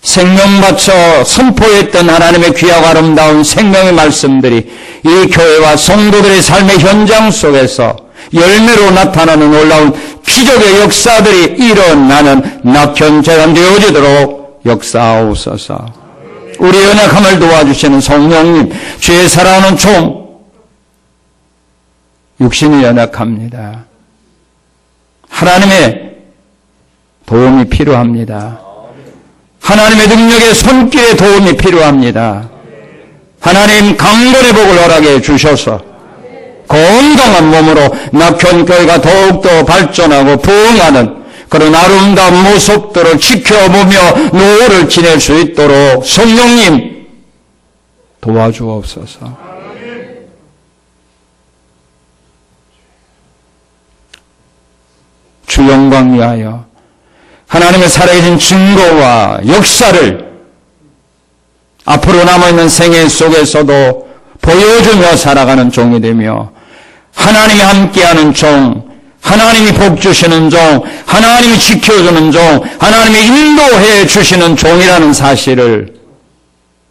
생명 바쳐 선포했던 하나님의 귀하고 아름다운 생명의 말씀들이 이 교회와 성도들의 삶의 현장 속에서 열매로 나타나는 놀라운 기적의 역사들이 일어나는 낙현제단 되어지도록 역사하옵소서. 우리 연약함을 도와주시는 성령님, 주의 사랑하는 종, 육신이 연약합니다. 하나님의 도움이 필요합니다. 하나님의 능력의 손길의 도움이 필요합니다. 하나님 강건의 복을 허락해 주셔서 건강한 몸으로 낙현교회가 더욱더 발전하고 부흥하는 그런 아름다운 모습들을 지켜보며 노후를 지낼 수 있도록 성령님 도와주옵소서. 주 영광 위하여 하나님의 살아계신 증거와 역사를 앞으로 남아있는 생애 속에서도 보여주며 살아가는 종이 되며 하나님이 함께하는 종, 하나님이 복주시는 종, 하나님이 지켜주는 종, 하나님이 인도해 주시는 종이라는 사실을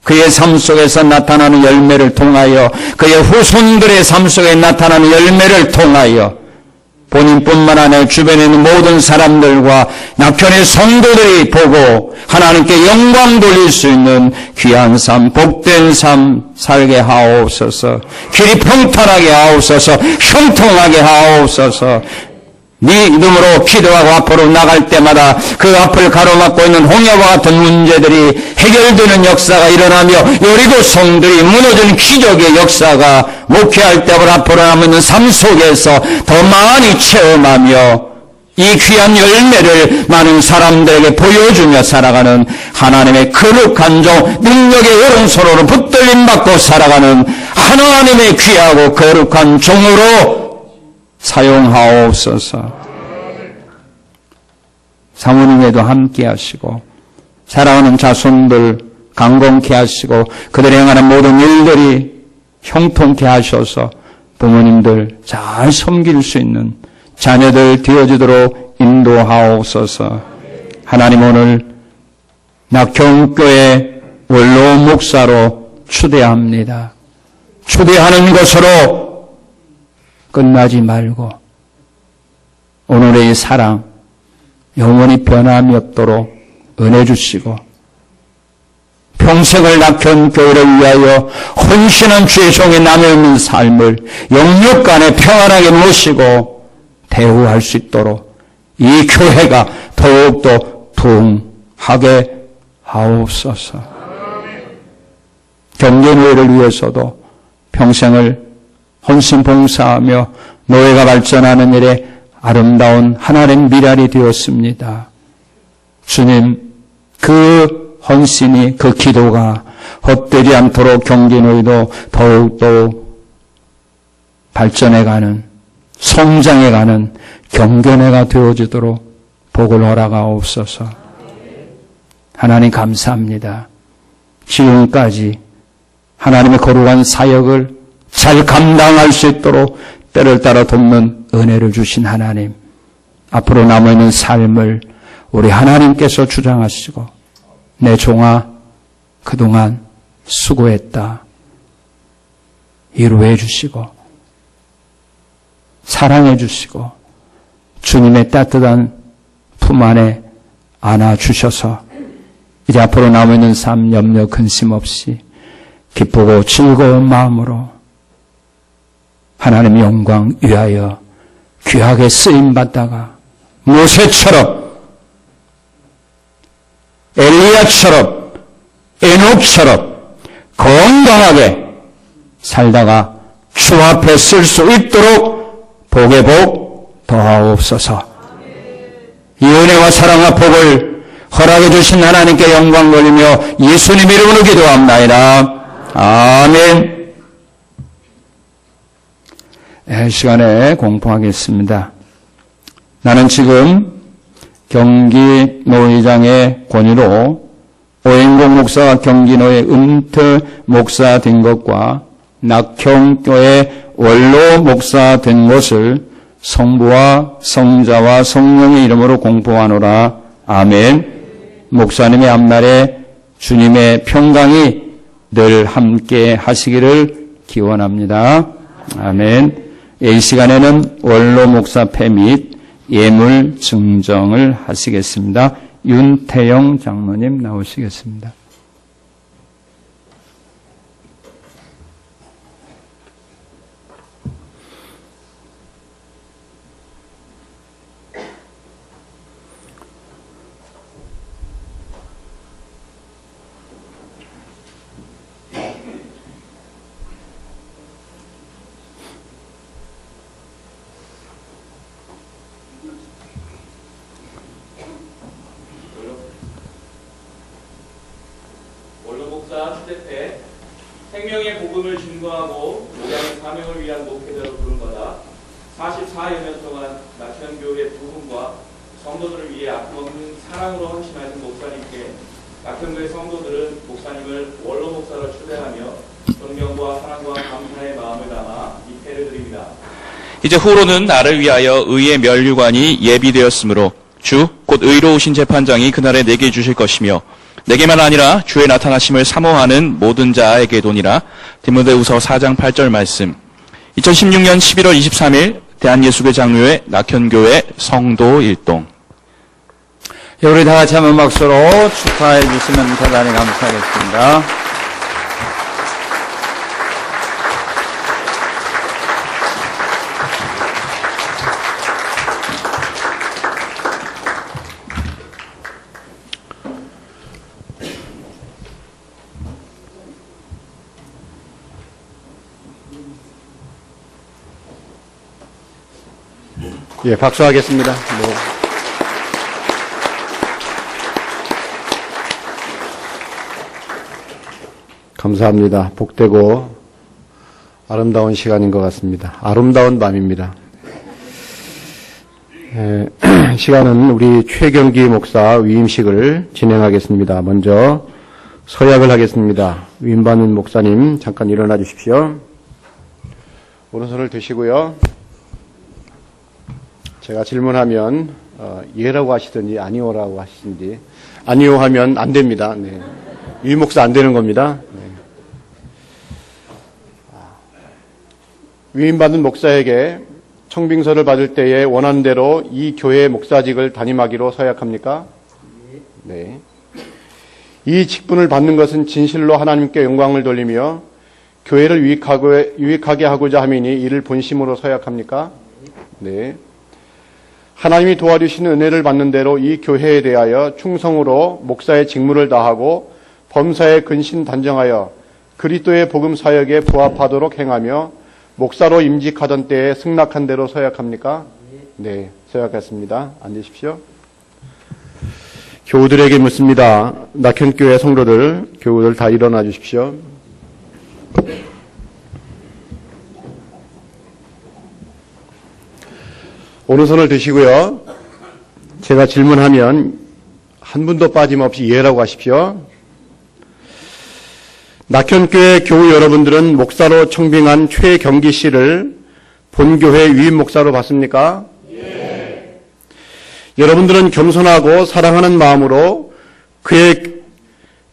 그의 삶 속에서 나타나는 열매를 통하여 그의 후손들의 삶 속에 나타나는 열매를 통하여 본인뿐만 아니라 주변에 있는 모든 사람들과 낙현의 성도들이 보고 하나님께 영광 돌릴 수 있는 귀한 삶, 복된 삶 살게 하옵소서. 길이 평탄하게 하옵소서. 형통하게 하옵소서. 믿음으로 기도하고 앞으로 나갈 때마다 그 앞을 가로막고 있는 홍해와 같은 문제들이 해결되는 역사가 일어나며 여리고 성들이 무너지는 기적의 역사가 목회할 때부터 앞으로 남는 삶 속에서 더 많이 체험하며 이 귀한 열매를 많은 사람들에게 보여주며 살아가는 하나님의 거룩한 종, 능력의 오른손으로 붙들림 받고 살아가는 하나님의 귀하고 거룩한 종으로 사용하옵소서. 사모님에도 함께 하시고 사랑하는 자손들 강건케 하시고 그들이 행하는 모든 일들이 형통케 하셔서 부모님들 잘 섬길 수 있는 자녀들 되어지도록 인도하옵소서. 하나님 오늘 낙현교회 원로 목사로 추대합니다. 추대하는 것으로 끝나지 말고 오늘의 이 사랑 영원히 변함이 없도록 은혜 주시고 평생을 낙현교회를 위하여 헌신한 주의 종의 남아있는 삶을 영육간에 평안하게 모시고 대우할 수 있도록 이 교회가 더욱더 부흥하게 하옵소서. 경제노예를 위해서도 평생을 헌신 봉사하며 노예가 발전하는 일에 아름다운 하나님 미랄이 되었습니다. 주님, 그 헌신이, 그 기도가 헛되지 않도록 경제노예도 더욱더 발전해가는, 성장해가는 경건회가 되어지도록 복을 허락하옵소서. 하나님 감사합니다. 지금까지 하나님의 거룩한 사역을 잘 감당할 수 있도록 때를 따라 돕는 은혜를 주신 하나님, 앞으로 남아있는 삶을 우리 하나님께서 주장하시고, 내 종아 그동안 수고했다 위로해 주시고 사랑해 주시고 주님의 따뜻한 품 안에 안아주셔서 이제 앞으로 남아있는 삶 염려 근심 없이 기쁘고 즐거운 마음으로 하나님의 영광 위하여 귀하게 쓰임받다가 모세처럼 엘리야처럼 에녹처럼 건강하게 살다가 주 앞에 쓸 수 있도록 복의 복 더하옵소서. 이 은혜와 사랑과 복을 허락해 주신 하나님께 영광 돌리며 예수님 이름으로 기도합나이다. 아멘. 이 시간에 공포하겠습니다. 나는 지금 경기 노회장의 권유로 오행공 목사가 경기노회 은퇴 목사 된 것과 낙형교회 원로 목사 된 것을 성부와 성자와 성령의 이름으로 공포하노라. 아멘. 목사님의 앞날에 주님의 평강이 늘 함께 하시기를 기원합니다. 아멘. 이 시간에는 원로 목사 폐 및 예물 증정을 하시겠습니다. 윤태영 장로님 나오시겠습니다. 생명의 복음을 증거하고 목양의 사명을 위한 목회자로 부른 거다. 44여 년 동안 낙현교회 부흥과 성도들을 위해 아낌없는 사랑으로 헌신하신 목사님께 낙현교회 성도들은 목사님을 원로 목사로 추대하며 존경과 사랑과 감사의 마음을 담아 입회를 드립니다. 이제 후로는 나를 위하여 의의 면류관이 예비되었으므로 주 곧 의로우신 재판장이 그날에 내게 주실 것이며 내게만 아니라 주의 나타나심을 사모하는 모든 자에게도니라. 디모데후서 4장 8절 말씀. 2016년 11월 23일 대한예수교 장로회 낙현교회 성도 일동. 우리 다 같이 한번 박수로 축하해 주시면 대단히 감사하겠습니다. 예, 박수하겠습니다. 네. 감사합니다. 복되고 아름다운 시간인 것 같습니다. 아름다운 밤입니다. 시간은 우리 최경기 목사 위임식을 진행하겠습니다. 먼저 서약을 하겠습니다. 위임받는 목사님 잠깐 일어나 주십시오. 오른손을 드시고요. 제가 질문하면 예라고 하시든지 아니오라고 하시든지, 아니오 하면 안 됩니다. 네. 위 목사 안 되는 겁니다. 네. 위임받은 목사에게 청빙서를 받을 때에 원하는 대로 이 교회 목사직을 담임하기로 서약합니까? 네. 이 직분을 받는 것은 진실로 하나님께 영광을 돌리며 교회를 유익하게 하고자 함이니 이를 본심으로 서약합니까? 네. 하나님이 도와주시는 은혜를 받는 대로 이 교회에 대하여 충성으로 목사의 직무를 다하고 범사에 근신 단정하여 그리스도의 복음 사역에 부합하도록 행하며 목사로 임직하던 때에 승낙한 대로 서약합니까? 네, 서약했습니다. 앉으십시오. 교우들에게 묻습니다. 낙현교회 성도들, 교우들 다 일어나 주십시오. 오른손을 드시고요. 제가 질문하면 한 분도 빠짐없이 예라고 하십시오. 낙현교회 교우 여러분들은 목사로 청빙한 최경기 씨를 본교회 위임 목사로 봤습니까? 예. 여러분들은 겸손하고 사랑하는 마음으로 그의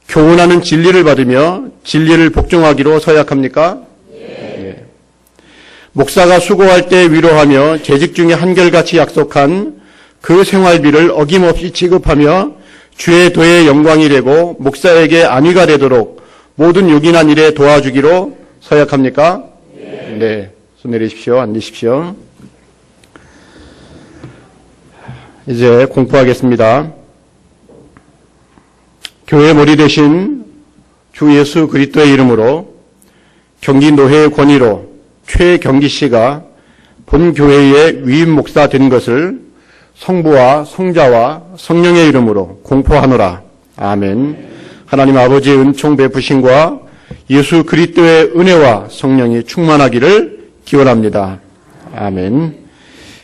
교훈하는 진리를 받으며 진리를 복종하기로 서약합니까? 예. 목사가 수고할 때 위로하며 재직 중에 한결같이 약속한 그 생활비를 어김없이 지급하며 주의 도의 영광이 되고 목사에게 안위가 되도록 모든 요긴한 일에 도와주기로 서약합니까? 네. 손 내리십시오. 앉으십시오. 이제 공포하겠습니다. 교회 머리 대신 주 예수 그리스도의 이름으로 경기 노회의 권위로 최경기 씨가 본 교회의 위임 목사 된 것을 성부와 성자와 성령의 이름으로 공포하노라. 아멘. 하나님 아버지의 은총 베푸심과 예수 그리스도의 은혜와 성령이 충만하기를 기원합니다. 아멘.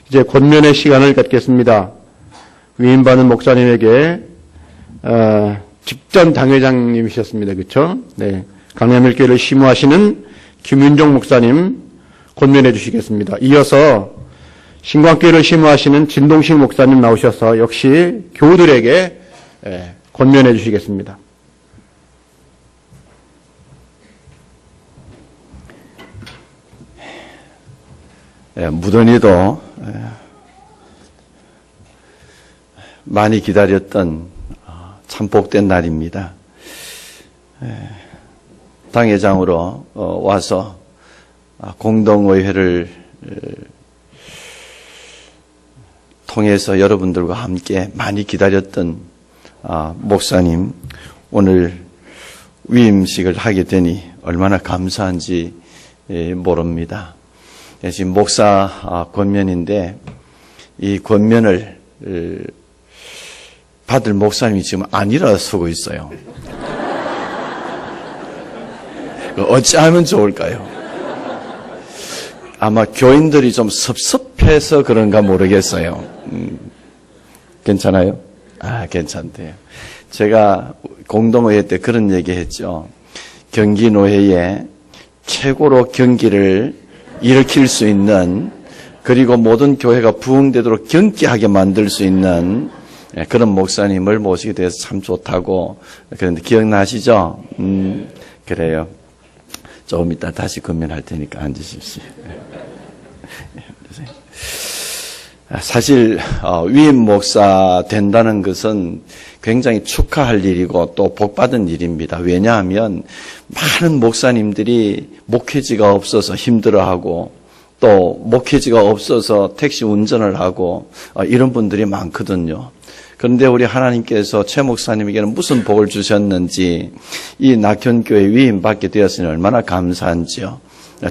이제 권면의 시간을 갖겠습니다. 위임받은 목사님에게 직전 당회장님이셨습니다. 그렇죠? 네. 강남일교회를 심우하시는 김윤종 목사님 권면해 주시겠습니다. 이어서 신광교회를 심우하시는 진동식 목사님 나오셔서 역시 교우들에게 권면해 주시겠습니다. 무던히도 많이 기다렸던 참 복된 날입니다. 당회장으로 와서 공동의회를 통해서 여러분들과 함께 많이 기다렸던 목사님 오늘 위임식을 하게 되니 얼마나 감사한지 모릅니다. 지금 목사 권면인데 이 권면을 받을 목사님이 지금 안 일어서고 있어요. 어찌하면 좋을까요? 아마 교인들이 좀 섭섭해서 그런가 모르겠어요. 괜찮아요? 괜찮대요. 제가 공동회의 때 그런 얘기 했죠. 경기노회에 최고로 경기를 일으킬 수 있는 그리고 모든 교회가 부흥되도록 경기하게 만들 수 있는 그런 목사님을 모시게 돼서 참 좋다고 그런데 기억나시죠? 그래요. 조금 이따 다시 건면할 테니까 앉으십시오. 사실 위임 목사 된다는 것은 굉장히 축하할 일이고 또 복받은 일입니다. 왜냐하면 많은 목사님들이 목회지가 없어서 힘들어하고 또 목회지가 없어서 택시 운전을 하고 이런 분들이 많거든요. 그런데 우리 하나님께서 최 목사님에게는 무슨 복을 주셨는지 이 낙현교회 위임 받게 되었으니 얼마나 감사한지요.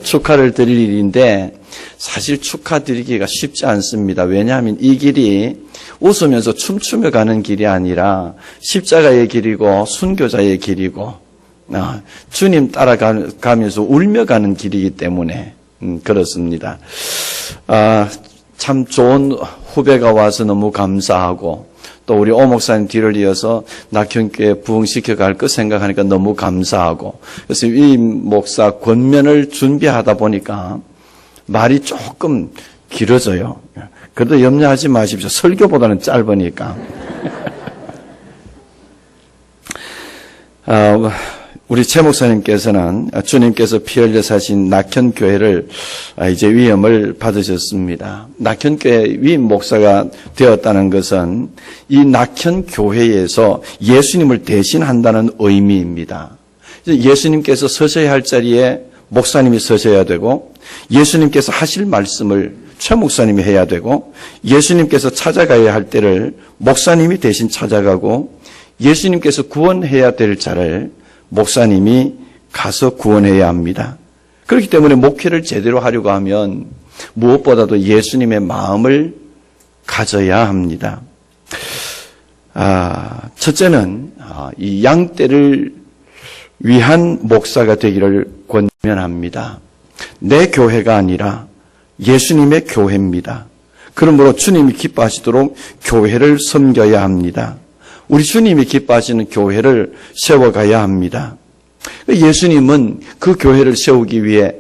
축하를 드릴 일인데 사실 축하드리기가 쉽지 않습니다. 왜냐하면 이 길이 웃으면서 춤추며 가는 길이 아니라 십자가의 길이고 순교자의 길이고 주님 따라가면서 울며 가는 길이기 때문에 그렇습니다. 참 좋은 후배가 와서 너무 감사하고 또 우리 오 목사님 뒤를 이어서 낙현교회 부흥시켜 갈 것 생각하니까 너무 감사하고 그래서 이 목사 권면을 준비하다 보니까 말이 조금 길어져요. 그래도 염려하지 마십시오. 설교보다는 짧으니까. 우리 최 목사님께서는 주님께서 피 흘려 사신 낙현교회를 이제 위임을 받으셨습니다. 낙현교회 위임 목사가 되었다는 것은 이 낙현교회에서 예수님을 대신한다는 의미입니다. 예수님께서 서셔야 할 자리에 목사님이 서셔야 되고 예수님께서 하실 말씀을 최 목사님이 해야 되고 예수님께서 찾아가야 할 때를 목사님이 대신 찾아가고 예수님께서 구원해야 될 자를 목사님이 가서 구원해야 합니다. 그렇기 때문에 목회를 제대로 하려고 하면 무엇보다도 예수님의 마음을 가져야 합니다. 첫째는 이 양떼를 위한 목사가 되기를 권면합니다. 내 교회가 아니라 예수님의 교회입니다. 그러므로 주님이 기뻐하시도록 교회를 섬겨야 합니다. 우리 주님이 기뻐하시는 교회를 세워가야 합니다. 예수님은 그 교회를 세우기 위해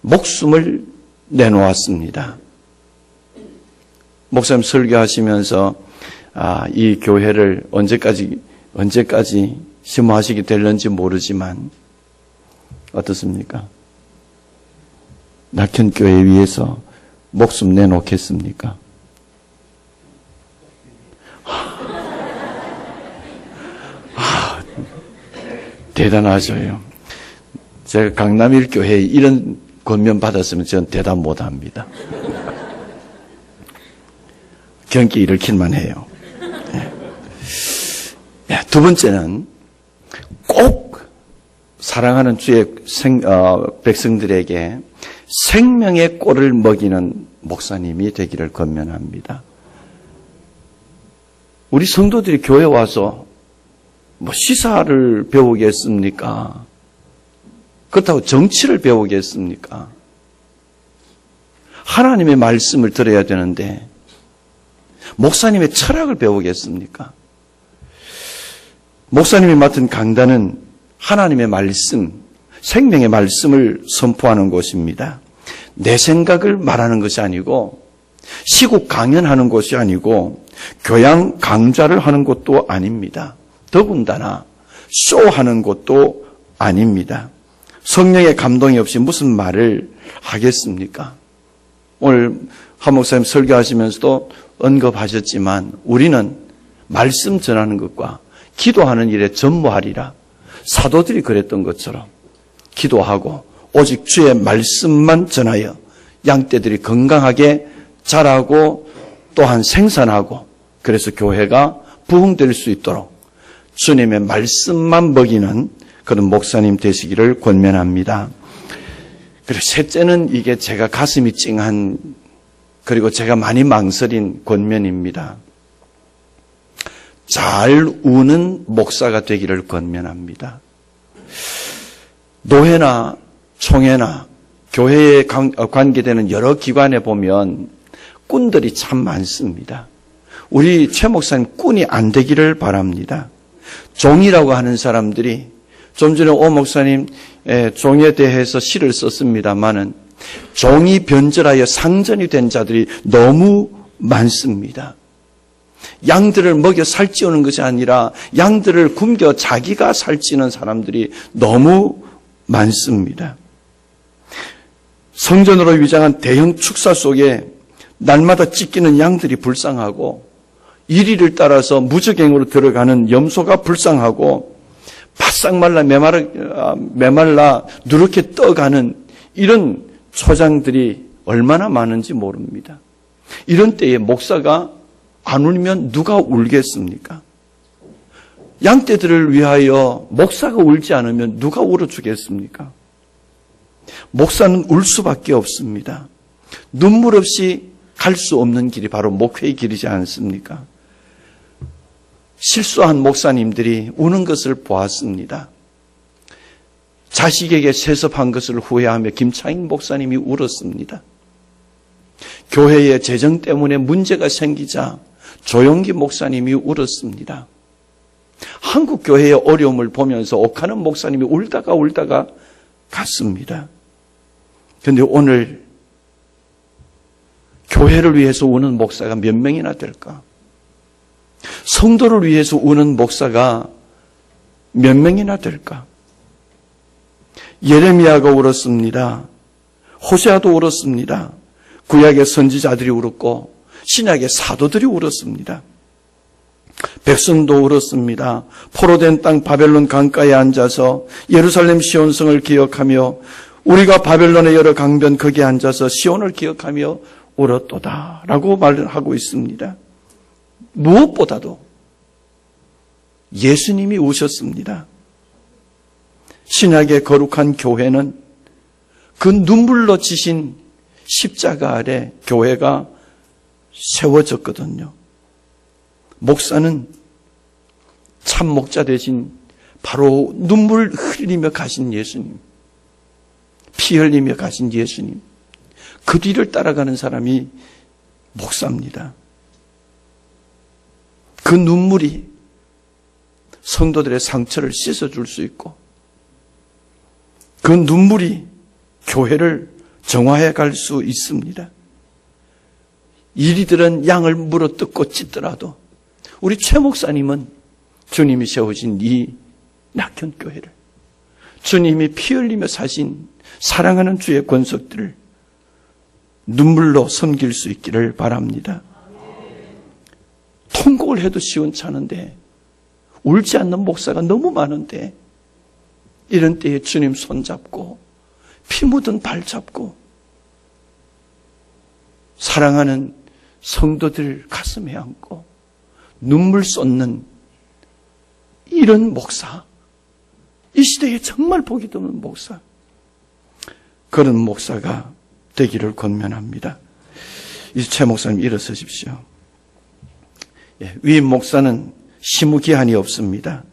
목숨을 내놓았습니다. 목사님 설교하시면서 이 교회를 언제까지 심호하시게 될는지 모르지만 어떻습니까? 낙현교회 위해서 목숨 내놓겠습니까? 대단하죠요. 제가 강남일교회에 이런 권면 받았으면 저는 대답 못합니다. 경기 일으킬만 해요. 두 번째는 꼭 사랑하는 주의 백성들에게 생명의 꼴을 먹이는 목사님이 되기를 권면합니다. 우리 성도들이 교회 와서 시사를 배우겠습니까? 그렇다고 정치를 배우겠습니까? 하나님의 말씀을 들어야 되는데 목사님의 철학을 배우겠습니까? 목사님이 맡은 강단은 하나님의 말씀, 생명의 말씀을 선포하는 곳입니다. 내 생각을 말하는 것이 아니고 시국 강연하는 곳이 아니고 교양 강좌를 하는 곳도 아닙니다. 더군다나 쇼하는 곳도 아닙니다. 성령의 감동이 없이 무슨 말을 하겠습니까? 오늘 한 목사님 설교하시면서도 언급하셨지만 우리는 말씀 전하는 것과 기도하는 일에 전무하리라. 사도들이 그랬던 것처럼 기도하고 오직 주의 말씀만 전하여 양떼들이 건강하게 자라고 또한 생산하고 그래서 교회가 부흥될 수 있도록 주님의 말씀만 먹이는 그런 목사님 되시기를 권면합니다. 그리고 셋째는 이게 제가 가슴이 찡한 그리고 제가 많이 망설인 권면입니다. 잘 우는 목사가 되기를 권면합니다. 노회나 총회나 교회에 관계되는 여러 기관에 보면 꾼들이 참 많습니다. 우리 최 목사님 꾼이 안 되기를 바랍니다. 종이라고 하는 사람들이 좀 전에 오 목사님 종에 대해서 시를 썼습니다마는 종이 변절하여 상전이 된 자들이 너무 많습니다. 양들을 먹여 살찌우는 것이 아니라 양들을 굶겨 자기가 살찌는 사람들이 너무 많습니다. 성전으로 위장한 대형 축사 속에 날마다 찢기는 양들이 불쌍하고 이리를 따라서 무저갱으로 들어가는 염소가 불쌍하고 바싹 말라 메말라 누렇게 떠가는 이런 초장들이 얼마나 많은지 모릅니다. 이런 때에 목사가 안 울면 누가 울겠습니까? 양떼들을 위하여 목사가 울지 않으면 누가 울어주겠습니까? 목사는 울 수밖에 없습니다. 눈물 없이 갈 수 없는 길이 바로 목회의 길이지 않습니까? 실수한 목사님들이 우는 것을 보았습니다. 자식에게 세습한 것을 후회하며 김창익 목사님이 울었습니다. 교회의 재정 때문에 문제가 생기자 조용기 목사님이 울었습니다. 한국 교회의 어려움을 보면서 옥하는 목사님이 울다가 갔습니다. 그런데 오늘 교회를 위해서 우는 목사가 몇 명이나 될까? 성도를 위해서 우는 목사가 몇 명이나 될까? 예레미야가 울었습니다. 호세아도 울었습니다. 구약의 선지자들이 울었고 신약의 사도들이 울었습니다. 백성도 울었습니다. 포로된 땅 바벨론 강가에 앉아서 예루살렘 시온성을 기억하며 우리가 바벨론의 여러 강변 거기에 앉아서 시온을 기억하며 울었도다 라고 말을 하고 있습니다. 무엇보다도 예수님이 우셨습니다. 신약의 거룩한 교회는 그 눈물로 지신 십자가 아래 교회가 세워졌거든요. 목사는 참 목자 대신 바로 눈물 흘리며 가신 예수님, 피 흘리며 가신 예수님, 그 뒤를 따라가는 사람이 목사입니다. 그 눈물이 성도들의 상처를 씻어줄 수 있고, 그 눈물이 교회를 정화해 갈 수 있습니다. 이리들은 양을 물어뜯고 찢더라도 우리 최 목사님은 주님이 세우신 이 낙현교회를, 주님이 피 흘리며 사신 사랑하는 주의 권속들을 눈물로 섬길 수 있기를 바랍니다. 통곡을 해도 시원찮은데 울지 않는 목사가 너무 많은데, 이런 때에 주님 손잡고 피 묻은 발 잡고 사랑하는 성도들 가슴에 안고 눈물 쏟는 이런 목사, 이 시대에 정말 보기 드문 목사, 그런 목사가 되기를 권면합니다. 이제 최 목사님 일어서십시오. 위임 목사는 시무기한이 없습니다.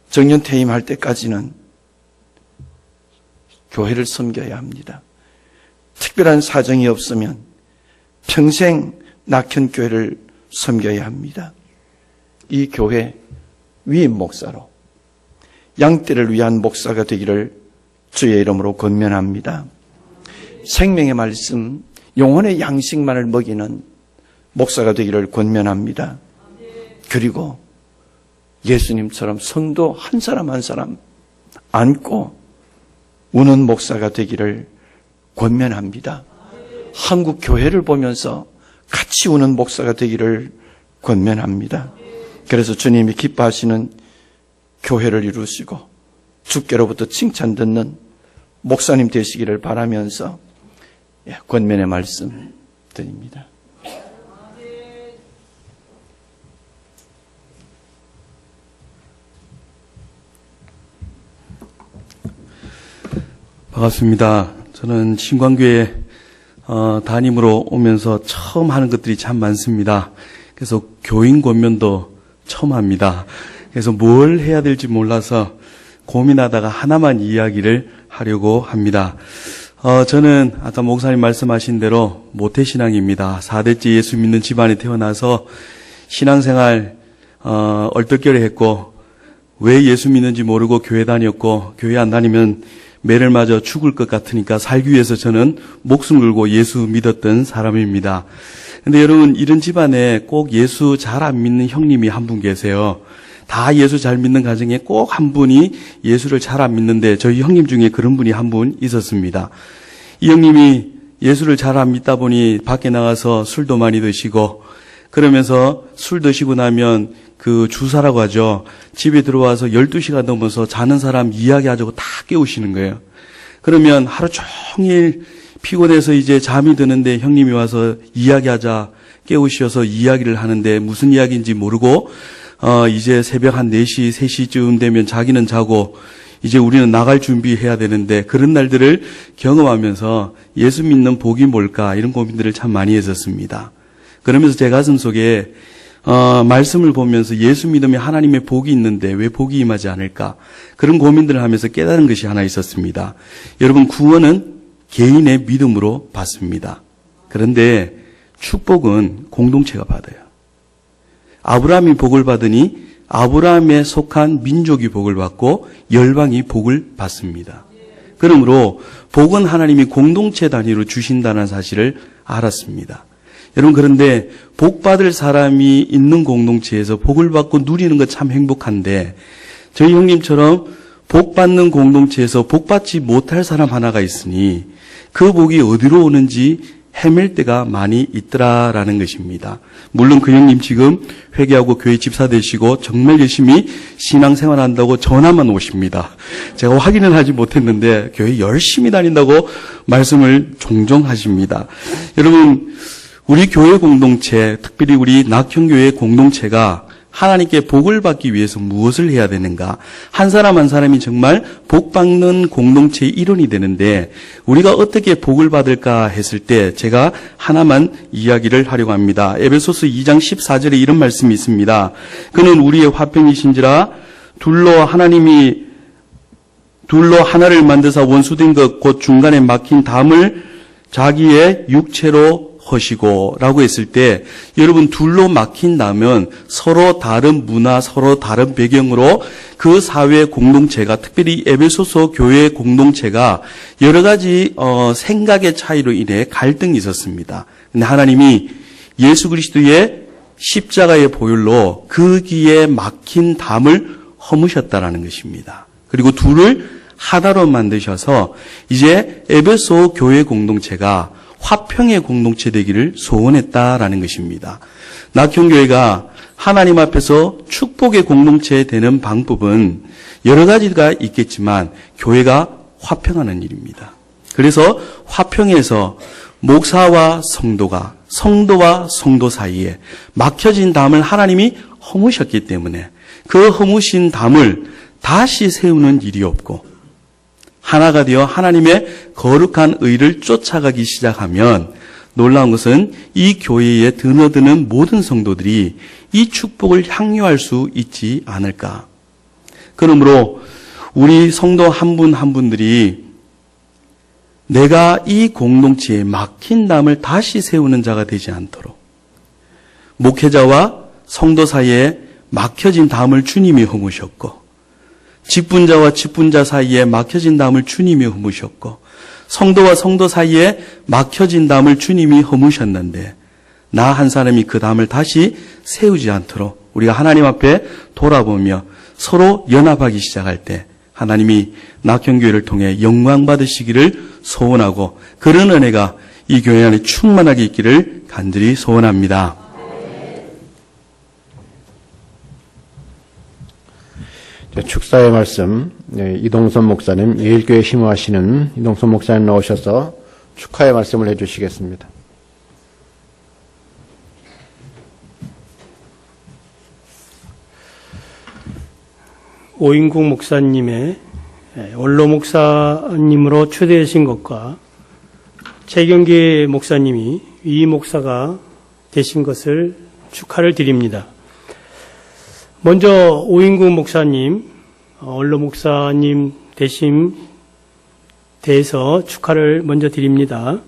정년 퇴임할 때까지는 교회를 섬겨야 합니다. 특별한 사정이 없으면 평생 낙현교회를 섬겨야 합니다. 이 교회 위임 목사로 양떼를 위한 목사가 되기를 주의 이름으로 권면합니다. 생명의 말씀, 영혼의 양식만을 먹이는 목사가 되기를 권면합니다. 그리고 예수님처럼 성도 한 사람 한 사람 안고 우는 목사가 되기를 권면합니다. 한국 교회를 보면서 같이 우는 목사가 되기를 권면합니다. 그래서 주님이 기뻐하시는 교회를 이루시고 주께로부터 칭찬 듣는 목사님 되시기를 바라면서 권면의 말씀 드립니다. 반갑습니다. 저는 신광교회 담임으로 오면서 처음 하는 것들이 참 많습니다. 그래서 교인 권면도 처음 합니다. 그래서 뭘 해야 될지 몰라서 고민하다가 하나만 이야기를 하려고 합니다. 저는 아까 목사님 말씀하신 대로 모태신앙입니다. 4대째 예수 믿는 집안에 태어나서 신앙생활 얼떨결에 했고, 왜 예수 믿는지 모르고 교회 다녔고, 교회 안 다니면 매를 맞아 죽을 것 같으니까 살기 위해서 저는 목숨 걸고 예수 믿었던 사람입니다. 근데 여러분, 이런 집안에 꼭 예수 잘 안 믿는 형님이 한 분 계세요. 다 예수 잘 믿는 가정에 꼭 한 분이 예수를 잘 안 믿는데, 저희 형님 중에 그런 분이 한 분 있었습니다. 이 형님이 예수를 잘 안 믿다 보니 밖에 나가서 술도 많이 드시고, 그러면서 술 드시고 나면 그 주사라고 하죠. 집에 들어와서 12시가 넘어서 자는 사람 이야기하자고 다 깨우시는 거예요. 그러면 하루 종일 피곤해서 이제 잠이 드는데 형님이 와서 이야기하자 깨우셔서 이야기를 하는데 무슨 이야기인지 모르고 이제 새벽 한 4시, 3시쯤 되면 자기는 자고 이제 우리는 나갈 준비해야 되는데, 그런 날들을 경험하면서 예수 믿는 복이 뭘까, 이런 고민들을 참 많이 했었습니다. 그러면서 제 가슴 속에 말씀을 보면서 예수 믿으면 하나님의 복이 있는데 왜 복이 임하지 않을까, 그런 고민들을 하면서 깨달은 것이 하나 있었습니다. 여러분, 구원은 개인의 믿음으로 받습니다. 그런데 축복은 공동체가 받아요. 아브라함이 복을 받으니 아브라함에 속한 민족이 복을 받고 열방이 복을 받습니다. 그러므로 복은 하나님이 공동체 단위로 주신다는 사실을 알았습니다. 여러분, 그런데 복 받을 사람이 있는 공동체에서 복을 받고 누리는 것 참 행복한데, 저희 형님처럼 복 받는 공동체에서 복 받지 못할 사람 하나가 있으니 그 복이 어디로 오는지 헤맬 때가 많이 있더라라는 것입니다. 물론 그 형님 지금 회개하고 교회 집사 되시고 정말 열심히 신앙생활 한다고 전화만 오십니다. 제가 확인은 하지 못했는데 교회 열심히 다닌다고 말씀을 종종 하십니다. 여러분, 우리 교회 공동체, 특별히 우리 낙현교회 공동체가 하나님께 복을 받기 위해서 무엇을 해야 되는가? 한 사람 한 사람이 정말 복 받는 공동체의 일원이 되는데 우리가 어떻게 복을 받을까 했을 때 제가 하나만 이야기를 하려고 합니다. 에베소서 2장 14절에 이런 말씀이 있습니다. 그는 우리의 화평이신지라 둘로 하나를 만드사 원수된 것 곧 중간에 막힌 담을 자기의 육체로 허시고 라고 했을 때 여러분 둘로 막힌다면 서로 다른 문화, 서로 다른 배경으로 그 사회 공동체가 특별히 에베소서 교회 공동체가 여러 가지 생각의 차이로 인해 갈등이 있었습니다. 근데 하나님이 예수 그리스도의 십자가의 보혈로 그 길에 막힌 담을 허무셨다라는 것입니다. 그리고 둘을 하나로 만드셔서 이제 에베소 교회 공동체가 화평의 공동체 되기를 소원했다라는 것입니다. 낙형교회가 하나님 앞에서 축복의 공동체 되는 방법은 여러 가지가 있겠지만 교회가 화평하는 일입니다. 그래서 화평에서 목사와 성도가 성도와 성도 사이에 막혀진 담을 하나님이 허무셨기 때문에 그 허무신 담을 다시 세우는 일이 없고 하나가 되어 하나님의 거룩한 의를 쫓아가기 시작하면 놀라운 것은 이 교회에 드나드는 모든 성도들이 이 축복을 향유할 수 있지 않을까. 그러므로 우리 성도 한 분 한 분들이 내가 이 공동체에 막힌 담을 다시 세우는 자가 되지 않도록 목회자와 성도 사이에 막혀진 담을 주님이 허무셨고 직분자와 직분자 사이에 막혀진 담을 주님이 허무셨고 성도와 성도 사이에 막혀진 담을 주님이 허무셨는데 나 한 사람이 그 담을 다시 세우지 않도록 우리가 하나님 앞에 돌아보며 서로 연합하기 시작할 때 하나님이 낙형교회를 통해 영광 받으시기를 소원하고 그런 은혜가 이 교회 안에 충만하게 있기를 간절히 소원합니다. 축사의 말씀, 이동선 목사님, 예일교회 심호하시는 이동선 목사님 나오셔서 축하의 말씀을 해주시겠습니다. 오인국 목사님의 원로 목사님으로 초대하신 것과 최경기 목사님이 이 목사가 되신 것을 축하를 드립니다. 먼저 오인국 목사님, 원로 목사님 되심 대해서 축하를 먼저 드립니다.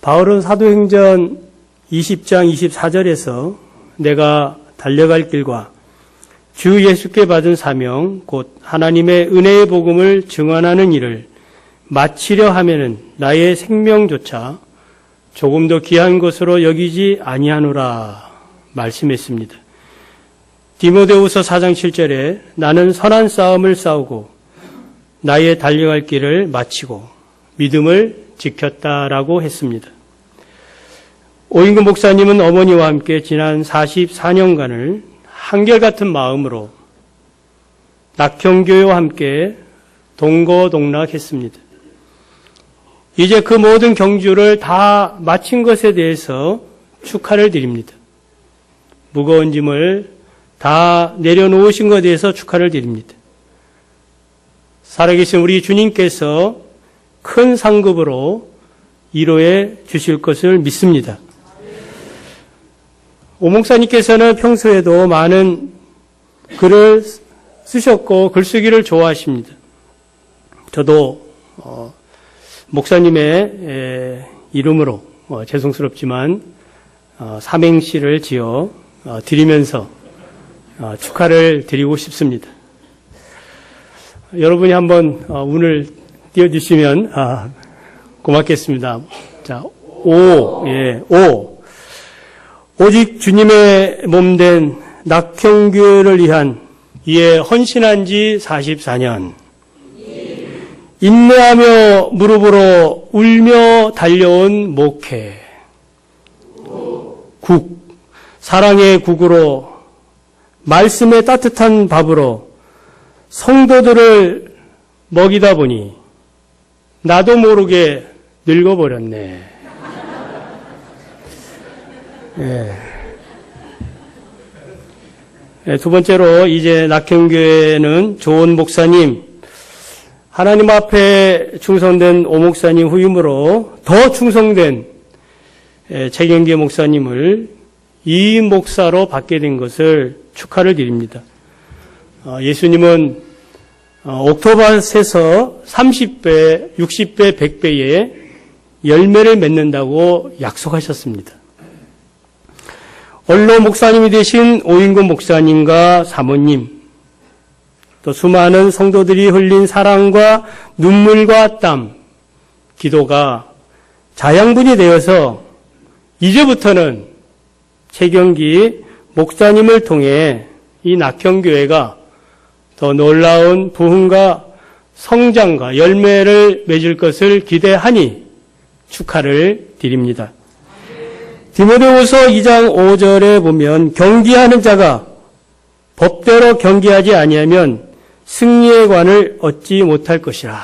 바울은 사도행전 20장 24절에서 내가 달려갈 길과 주 예수께 받은 사명 곧 하나님의 은혜의 복음을 증언하는 일을 마치려 하면은 나의 생명조차 조금 더 귀한 것으로 여기지 아니하노라 말씀했습니다. 디모데후서 4장 7절에 나는 선한 싸움을 싸우고 나의 달려갈 길을 마치고 믿음을 지켰다라고 했습니다. 오인근 목사님은 어머니와 함께 지난 44년간을 한결같은 마음으로 낙형교회와 함께 동거동락했습니다. 이제 그 모든 경주를 다 마친 것에 대해서 축하를 드립니다. 무거운 짐을 다 내려놓으신 것에 대해서 축하를 드립니다. 살아계신 우리 주님께서 큰 상급으로 위로해 주실 것을 믿습니다. 오 목사님께서는 평소에도 많은 글을 쓰셨고 글쓰기를 좋아하십니다. 저도 목사님의 이름으로 죄송스럽지만 삼행시를 지어 드리면서 축하를 드리고 싶습니다. 여러분이 한번 운을 띄워주시면 고맙겠습니다. 자, 오. 오직 주님의 몸된 낙형교회를 위한 이에 헌신한 지 44년. 인내하며 무릎으로 울며 달려온 목회. 국. 사랑의 국으로 말씀의 따뜻한 밥으로 성도들을 먹이다 보니 나도 모르게 늙어버렸네. 예. 두 번째로 이제 낙현교회는 조은 목사님, 하나님 앞에 충성된 오 목사님 후임으로 더 충성된 최경계 목사님을 이인 목사로 받게 된 것을 축하를 드립니다. 예수님은 옥토밭에서 30배, 60배, 100배의 열매를 맺는다고 약속하셨습니다. 원로 목사님이 되신 오인곤 목사님과 사모님, 또 수많은 성도들이 흘린 사랑과 눈물과 땀, 기도가 자양분이 되어서 이제부터는 최경기 목사님을 통해 이 낙현교회가 더 놀라운 부흥과 성장과 열매를 맺을 것을 기대하니 축하를 드립니다. 디모데후서 2장 5절에 보면 경기하는 자가 법대로 경기하지 아니하면 승리의 관을 얻지 못할 것이라.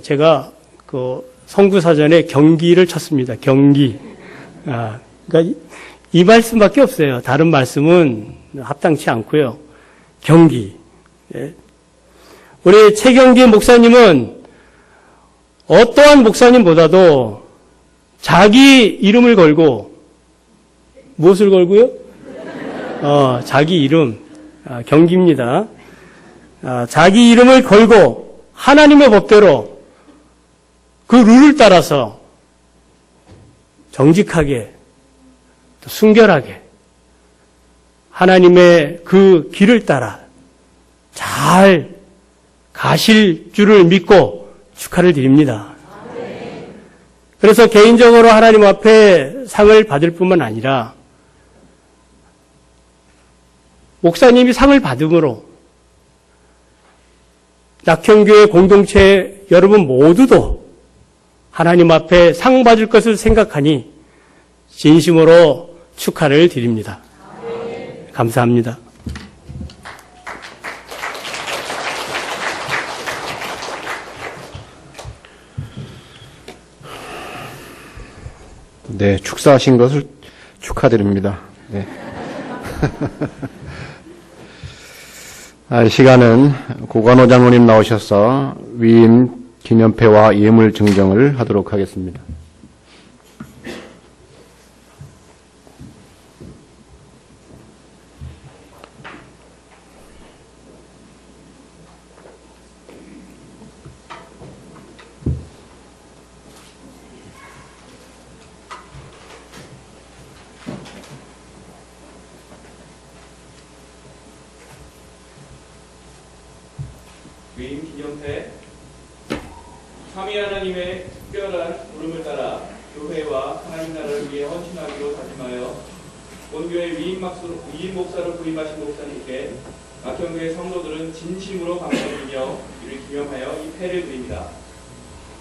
제가 그 성구사전에 경기를 쳤습니다. 경기. 그러니까 이 말씀밖에 없어요. 다른 말씀은 합당치 않고요. 경기. 우리 최경기 목사님은 어떠한 목사님보다도 자기 이름을 걸고, 무엇을 걸고요? 자기 이름, 경기입니다. 자기 이름을 걸고 하나님의 법대로 그 룰을 따라서 정직하게, 또 순결하게 하나님의 그 길을 따라 잘 가실 줄을 믿고 축하를 드립니다. 그래서 개인적으로 하나님 앞에 상을 받을 뿐만 아니라 목사님이 상을 받음으로 낙현교회 공동체 여러분 모두도 하나님 앞에 상 받을 것을 생각하니 진심으로 축하를 드립니다. 감사합니다. 네, 축사하신 것을 축하드립니다. 네. 이 시간은 고관호 장로님 나오셔서 위임 기념패와 예물 증정을 하도록 하겠습니다. 위임 기념패. 삼위 하나님의 특별한 부름을 따라 교회와 하나님 나라를 위해 헌신하기로 다짐하여 본교회 위임 목사로 부임하신 목사님께 낙현교회 성도들은 진심으로 감사드리며 이를 기념하여 이 패를 드립니다.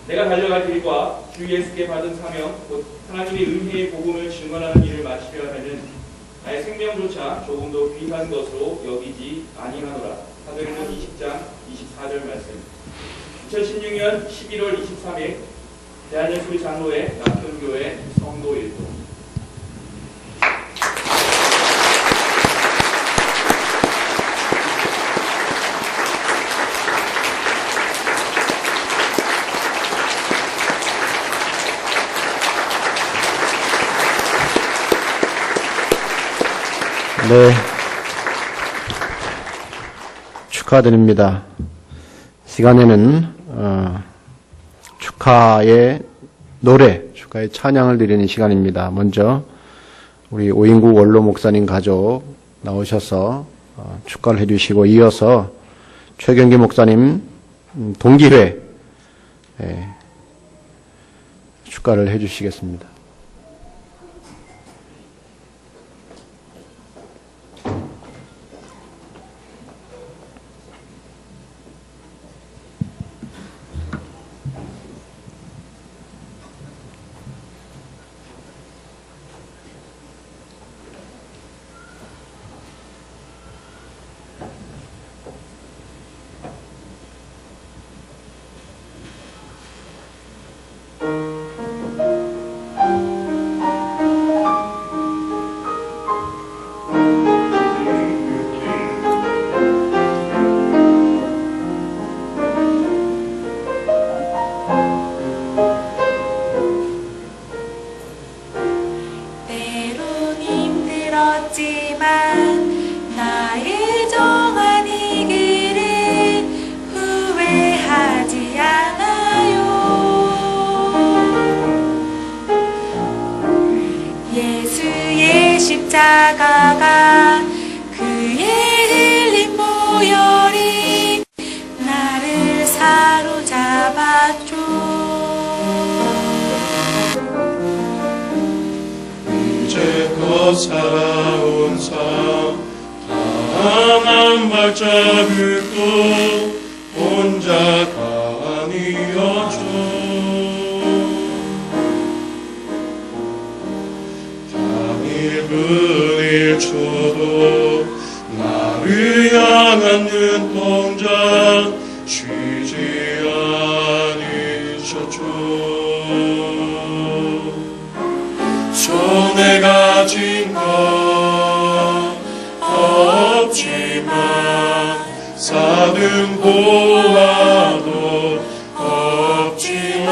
내가 달려갈 길과 주 예수께 받은 사명, 곧 하나님의 은혜의 복음을 증언하는 일을 마치려 하면은 나의 생명조차 조금도 귀한 것으로 여기지 아니하노라. 사도행전 20장 24절 말씀. 2016년 11월 23일 대한예수의 장로회 낙현교회 성도일도. 네, 축하드립니다. 시간에는 축하의 노래, 축하의 찬양을 드리는 시간입니다. 먼저 우리 오인구 원로 목사님 가족 나오셔서 축가를 해주시고, 이어서 최경기 목사님 동기회 축가를 해주시겠습니다. 들었지만 나의 정한 이 길을 후회하지 않아요. 예수의 십자가가 그의 흘린 보혈이 나를 사로잡았죠. 이제껏 살아온 삶 한 발자국도 혼자 다 아니었죠. 당일 분일 초도 나를 향한 눈동자 쉬지 않으셨죠. 손에 가진 것 없지만 사는 보아도 없지만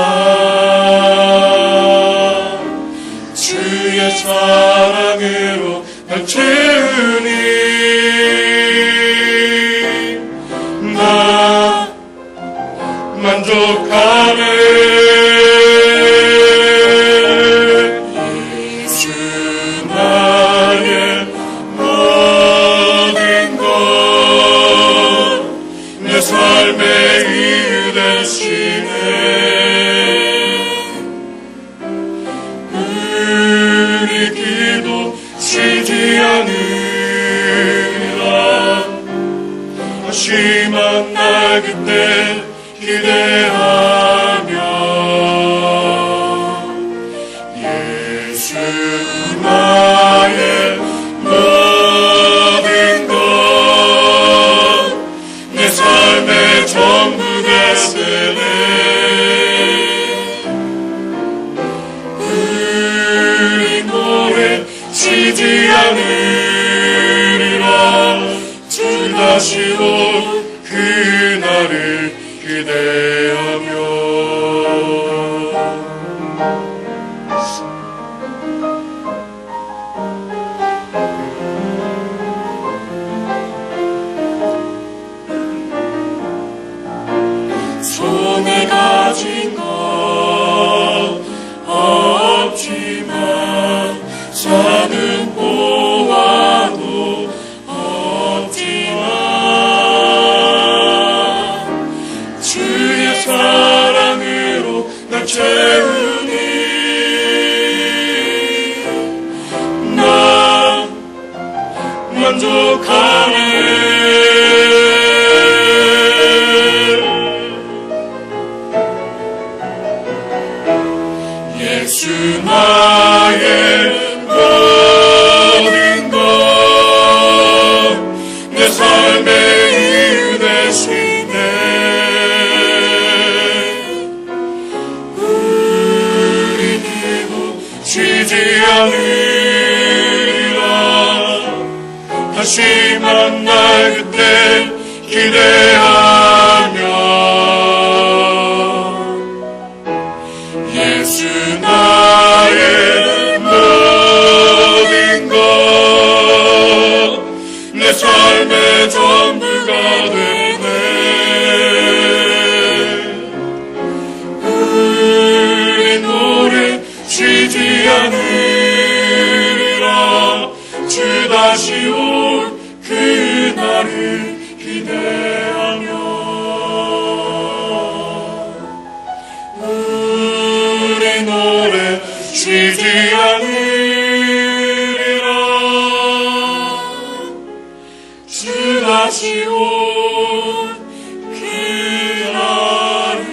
주의 사랑으로 날 채우니 나 만족하네. 다시 만날 그때 기대하며 예수 나의 모든 것 내 삶의 전부 되시네. 우리 노래 쉬지 않으리라. 주 다시 올 그날을 기대하며 손에 가진 것 없지만 사는 보아도 없지만 주의 사랑으로 날 채우니 나 만족하네. 예수 나의 모든 것 내 삶의 이유 되시네. 우리 기도 쉬지 않으리라. 다시 만날 그때 기대하며 예수 나의 모든 것 내 삶의 전부가 되네. 우리 노래 쉬지 않으리라. 주 다시 올 그날을 기대하며 우리 노래 쉬지 않으리라. 주 다시 올 그날을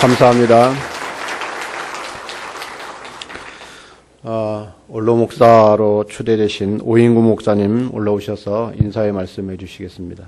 감사합니다. 원로 목사로 추대되신 오인구 목사님 올라오셔서 인사의 말씀해 주시겠습니다.